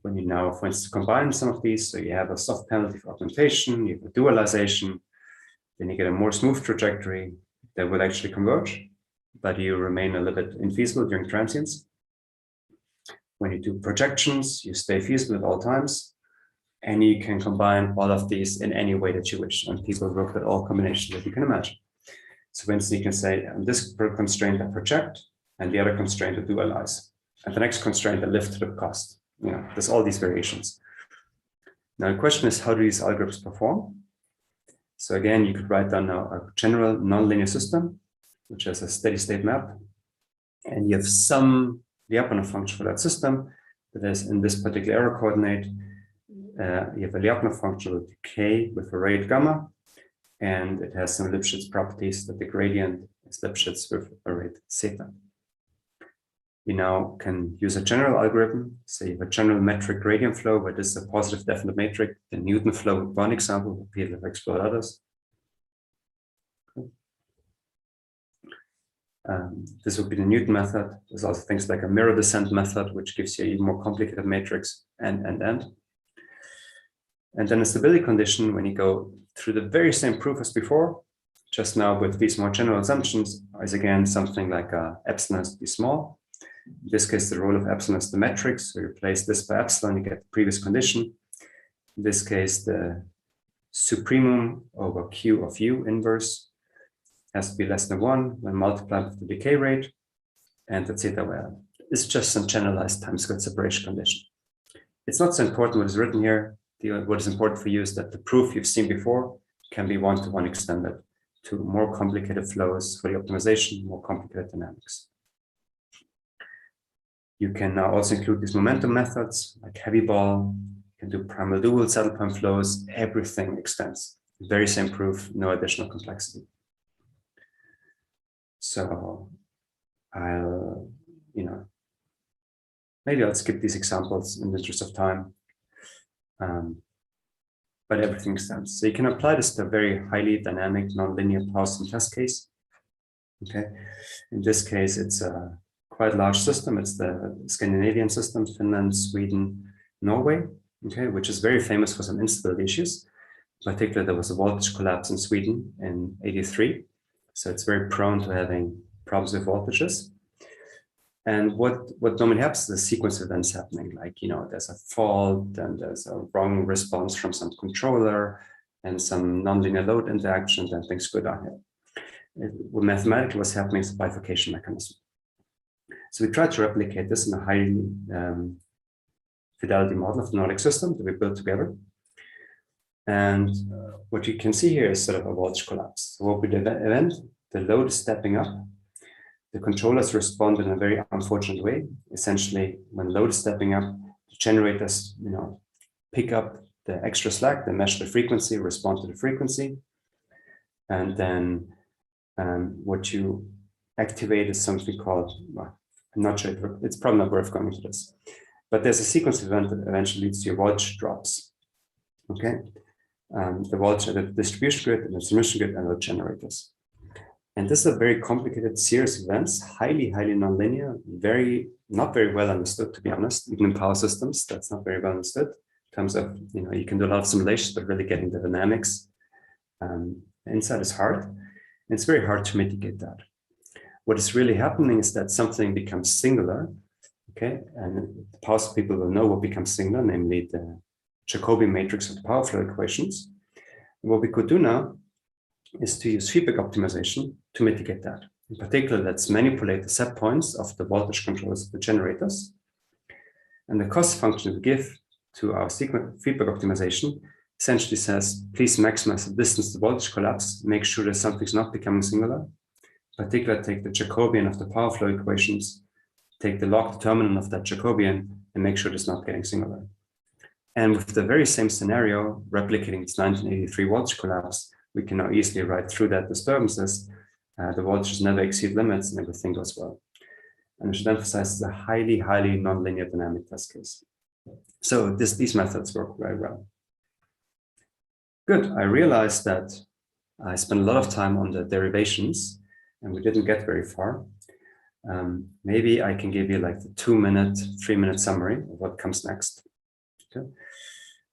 When you now, for instance, combine some of these, so you have a soft penalty for augmentation, you have a dualization, then you get a more smooth trajectory that will actually converge, but you remain a little bit infeasible during transients. When you do projections, you stay feasible at all times, and you can combine all of these in any way that you wish, and people work with all combinations that you can imagine. So for instance, you can say, this constraint I project, and the other constraint I dualize, and the next constraint I lift to the cost. You know, there's all these variations. Now the question is, how do these algorithms perform? So again, you could write down now a general nonlinear system, which has a steady state map, and you have some Lyapunov function for that system. That is, in this particular error coordinate, you have a Lyapunov function with k with a rate gamma, and it has some Lipschitz properties that the gradient is Lipschitz with a rate theta. You now can use a general algorithm, say you have a general metric gradient flow where this is a positive definite matrix, the Newton flow, one example, people have explored others. This would be the Newton method. There's also things like a mirror descent method, which gives you an even more complicated matrix, and. And then a stability condition, when you go through the very same proof as before, just now with these more general assumptions, is again something like epsilon has to be small. In this case, the role of epsilon is the metric, so you replace this by epsilon, you get the previous condition. In this case, the supremum over q of u inverse has to be less than 1 when multiplied with the decay rate, and the theta well. It's just some generalized time-scale separation condition. It's not so important what is written here. What is important for you is that the proof you've seen before can be one-to-one extended to more complicated flows for the optimization, more complicated dynamics. You can now also include these momentum methods like heavy ball. You can do primal dual saddle point flows. Everything extends. Very same proof, no additional complexity. So I'll, maybe I'll skip these examples in the interest of time. But everything extends. So you can apply this to a very highly dynamic nonlinear pulse and test case. Okay, in this case, it's a quite large system. It's the Scandinavian system, Finland, Sweden, Norway. Okay, which is very famous for some instability issues. In particular, there was a voltage collapse in Sweden in '83, so it's very prone to having problems with voltages. And what normally happens is a sequence of events happening, like, there's a fault, and there's a wrong response from some controller, and some nonlinear load interaction, and things go downhill. What mathematically was happening is a bifurcation mechanism. So we tried to replicate this in a high fidelity model of the Nordic system that we built together. And what you can see here is sort of a voltage collapse. So what we did event, the load is stepping up. The controllers respond in a very unfortunate way. Essentially, when load is stepping up, the generators, pick up the extra slack, they measure the frequency, respond to the frequency. And then what you activate is something called, well, I'm not sure, it's probably not worth going into this. But there's a sequence event that eventually leads to your voltage drops. Okay? The voltage at the distribution grid and the transmission grid and the generators. And this is a very complicated series of events, highly, highly nonlinear, not very well understood, to be honest. Even in power systems, that's not very well understood. terms of, you can do a lot of simulations, but really getting the dynamics inside is hard. And it's very hard to mitigate that. What is really happening is that something becomes singular, okay? And the past people will know what becomes singular, namely the Jacobian matrix of the power flow equations. And what we could do now is to use feedback optimization to mitigate that. In particular, let's manipulate the set points of the voltage controllers of the generators. And the cost function we give to our feedback optimization essentially says, please maximize the distance to voltage collapse, make sure that something's not becoming singular. In particular, take the Jacobian of the power flow equations, take the log determinant of that Jacobian, and make sure it's not getting singular. And with the very same scenario, replicating its 1983 voltage collapse, we can now easily write through that disturbances. The voltages never exceed limits and everything goes well. And I should emphasize it's a highly, highly nonlinear dynamic test case. So these methods work very well. Good, I realized that I spent a lot of time on the derivations and we didn't get very far. Maybe I can give you like the 2-minute, 3-minute summary of what comes next. Okay.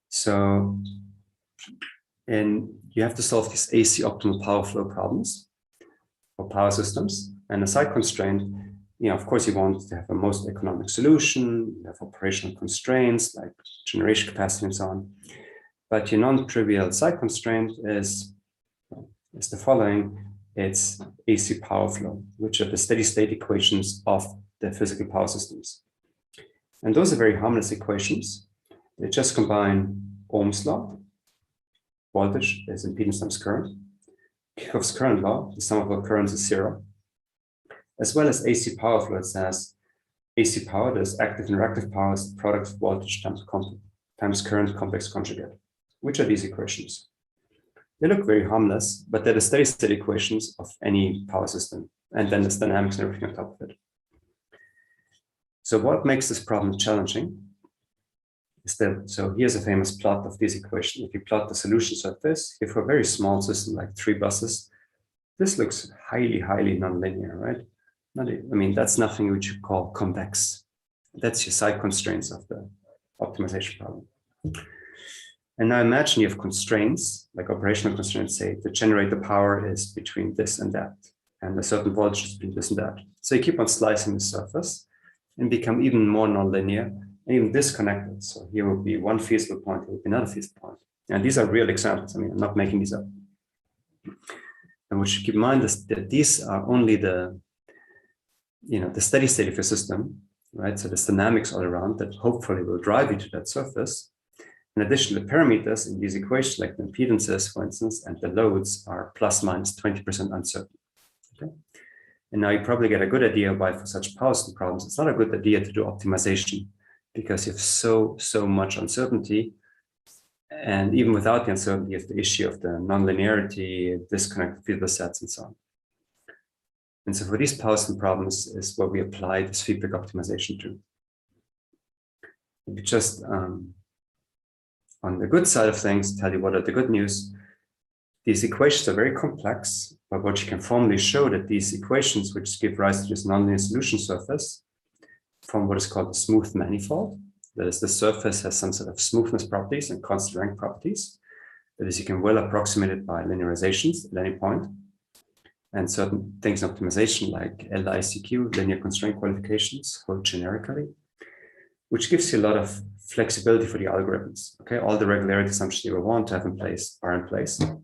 So, you have to solve these AC optimal power flow problems for power systems. And a side constraint, of course, you want to have a most economic solution, you have operational constraints like generation capacity and so on. But your non-trivial side constraint is the following. It's AC power flow, which are the steady state equations of the physical power systems. And those are very harmless equations. They just combine Ohm's law, voltage is impedance times current, Kirchhoff's current law, the sum of all currents is 0, as well as AC power flow. It says AC power, there's active and reactive power is the product of voltage times current complex conjugate. Which are these equations? They look very harmless, but they're the steady state equations of any power system. And then there's dynamics and everything on top of it. So what makes this problem challenging is that, so here's a famous plot of this equation. If you plot the solution surface, if for a very small system like 3 buses, this looks highly, highly nonlinear, right? That's nothing which you call convex. That's your side constraints of the optimization problem. And now imagine you have constraints, like operational constraints, say the generator power is between this and that, and a certain voltage is between this and that. So you keep on slicing the surface and become even more nonlinear and even disconnected. So here will be one feasible point, here will be another feasible point. And these are real examples. I'm not making these up. And what you should keep in mind is that these are only the steady state of your system, right? So there's dynamics all around that hopefully will drive you to that surface. In addition, the parameters in these equations, like the impedances, for instance, and the loads are plus minus 20% uncertain. Okay? And now you probably get a good idea why for such power system problems, it's not a good idea to do optimization because you have so much uncertainty. And even without the uncertainty, you have the issue of the nonlinearity, disconnected feasible sets, and so on. And so for these power system problems is what we apply this feedback optimization to. We just on the good side of things, tell you what are the good news. These equations are very complex, but what you can formally show that these equations, which give rise to this nonlinear solution surface, from what is called a smooth manifold. That is, the surface has some sort of smoothness properties and constant rank properties. That is, you can well approximate it by linearizations at any point. And certain things in optimization like LICQ, linear constraint qualifications, hold generically, which gives you a lot of flexibility for the algorithms. Okay, all the regularity assumptions you will want to have in place are in place. And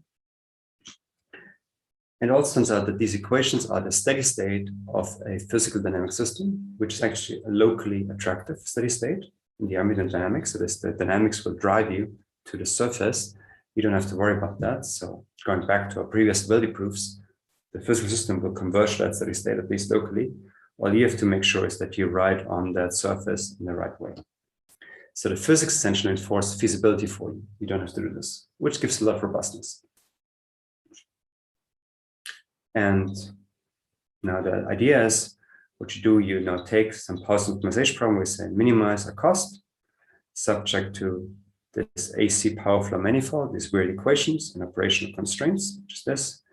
it also turns out that these equations are the steady state of a physical dynamic system, which is actually a locally attractive steady state in the ambient dynamics. So the dynamics will drive you to the surface. You don't have to worry about that. So going back to our previous stability proofs, the physical system will converge to that steady state, at least locally. All you have to make sure is that you ride on that surface in the right way. So the physics essentially enforce feasibility for you. You don't have to do this, which gives a lot of robustness. And now the idea is what you do, you now take some power optimization problem, we say minimize a cost subject to this AC power flow manifold, these weird equations and operational constraints, which is this.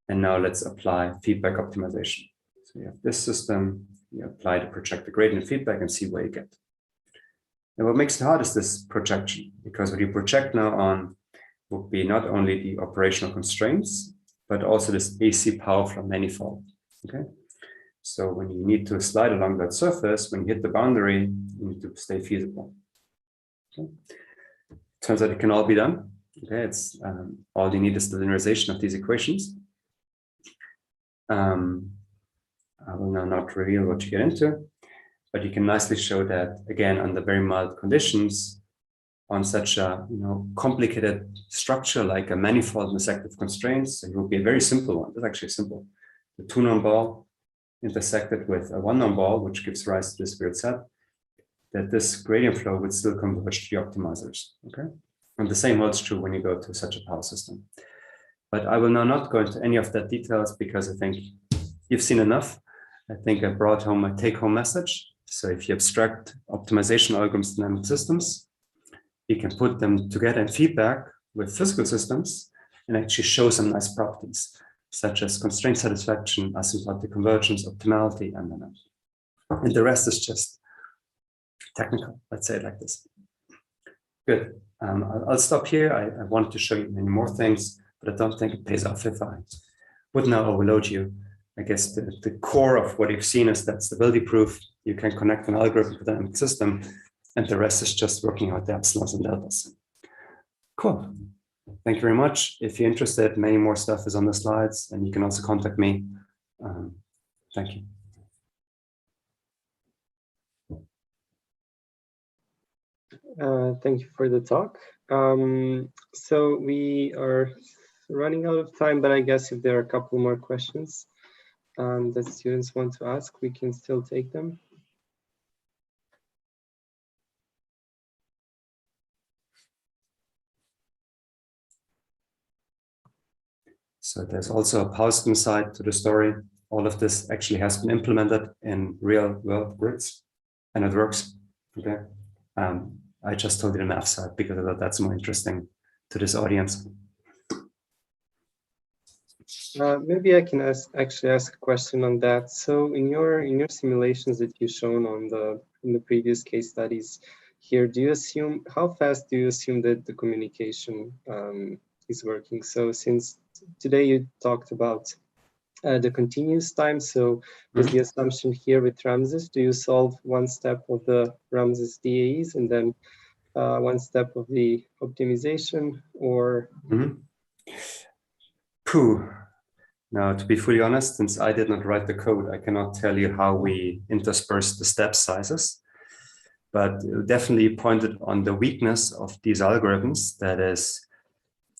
And now let's apply feedback optimization. So you have this system, you apply the projected gradient feedback and see where you get. And what makes it hard is this projection, because what you project now on would be not only the operational constraints, but also this AC power flow manifold. Okay, so when you need to slide along that surface, when you hit the boundary, you need to stay feasible. Okay. Turns out it can all be done. Okay, it's all you need is the linearization of these equations. I will now not reveal what you get into, but you can nicely show that again under very mild conditions on such a complicated structure like a manifold intersective constraints. It will be a very simple one. It's actually simple. The 2-norm ball intersected with a 1-norm ball, which gives rise to this weird set, that this gradient flow would still converge to the optimizers. Okay, and the same holds true when you go to such a power system. But I will now not go into any of that details because I think you've seen enough. I think I brought home a take-home message. So if you abstract optimization algorithms to dynamic systems, you can put them together in feedback with physical systems and actually show some nice properties, such as constraint satisfaction, asymptotic convergence, optimality, and the rest is just technical. Let's say it like this. Good. I'll stop here. I wanted to show you many more things, but I don't think it pays off if I would now overload you. I guess the core of what you've seen is that stability proof. You can connect an algorithm to a dynamic system, and the rest is just working out the epsilons and deltas. Cool. Thank you very much. If you're interested, many more stuff is on the slides, and you can also contact me. Thank you. Thank you for the talk. So we are running out of time, but I guess if there are a couple more questions that students want to ask, we can still take them. So there's also a power system side to the story. All of this actually has been implemented in real world grids, and it works. Okay. I just told you the math side because I thought that's more interesting to this audience. Maybe I can actually ask a question on that. So in your simulations that you've shown in the previous case studies here, do you assume, how fast do you assume that the communication is working? So since today you talked about the continuous time, so with the assumption here with Ramses, do you solve one step of the Ramses DAEs and then one step of the optimization, or? Now, to be fully honest, since I did not write the code, I cannot tell you how we intersperse the step sizes, but definitely pointed on the weakness of these algorithms. That is,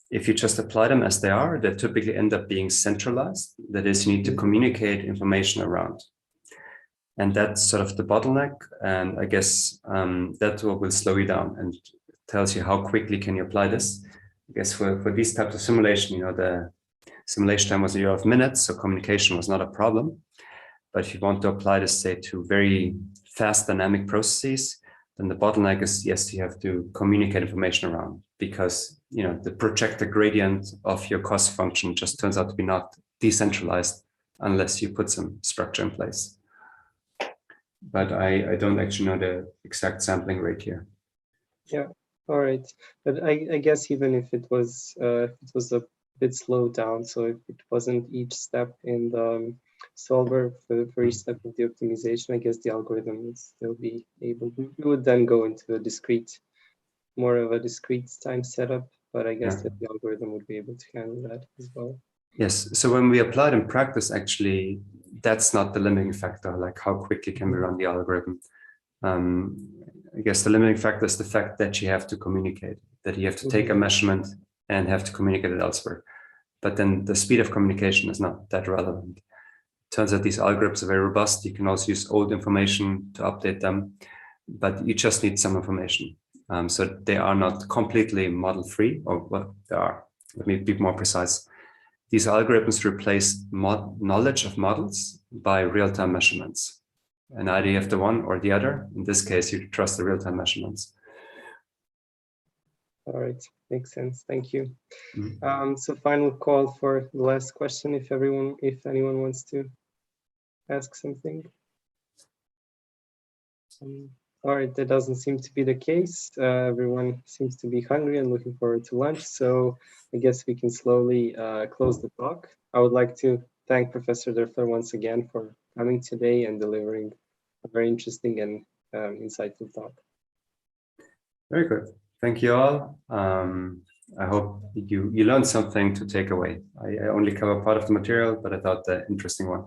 if you just apply them as they are, they typically end up being centralized. That is, you need to communicate information around. And that's sort of the bottleneck. And I guess that's what will slow you down and tells you how quickly can you apply this. I guess for these types of simulation, the simulation time was a year of minutes, so communication was not a problem. But if you want to apply this, say, to very fast dynamic processes, then the bottleneck is, yes, you have to communicate information around, because the projected gradient of your cost function just turns out to be not decentralized unless you put some structure in place. But I don't actually know the exact sampling rate here. Yeah, all right. But I guess even if it was a bit slowed down, so if it wasn't each step in the solver for each step of the optimization, I guess the algorithm would still be able to. We would then go into more of a discrete time setup, but I guess that the algorithm would be able to handle that as well. Yes, so when we apply it in practice, actually, that's not the limiting factor, like how quickly can we run the algorithm. I guess the limiting factor is the fact that you have to communicate, that you have to take a measurement and have to communicate it elsewhere. But then the speed of communication is not that relevant. Turns out these algorithms are very robust. You can also use old information to update them, but you just need some information. So they are not completely model-free, or well, they are. Let me be more precise. These algorithms replace knowledge of models by real-time measurements. And either you have the one or the other. In this case, you trust the real-time measurements. All right, makes sense. Thank you. So final call for the last question, if anyone wants to ask something. All right, that doesn't seem to be the case. Everyone seems to be hungry and looking forward to lunch. So I guess we can slowly close the talk. I would like to thank Professor Dörfler once again for coming today and delivering a very interesting and insightful talk. Very good. Thank you all. I hope you learned something to take away. I only cover part of the material, but I thought the interesting one.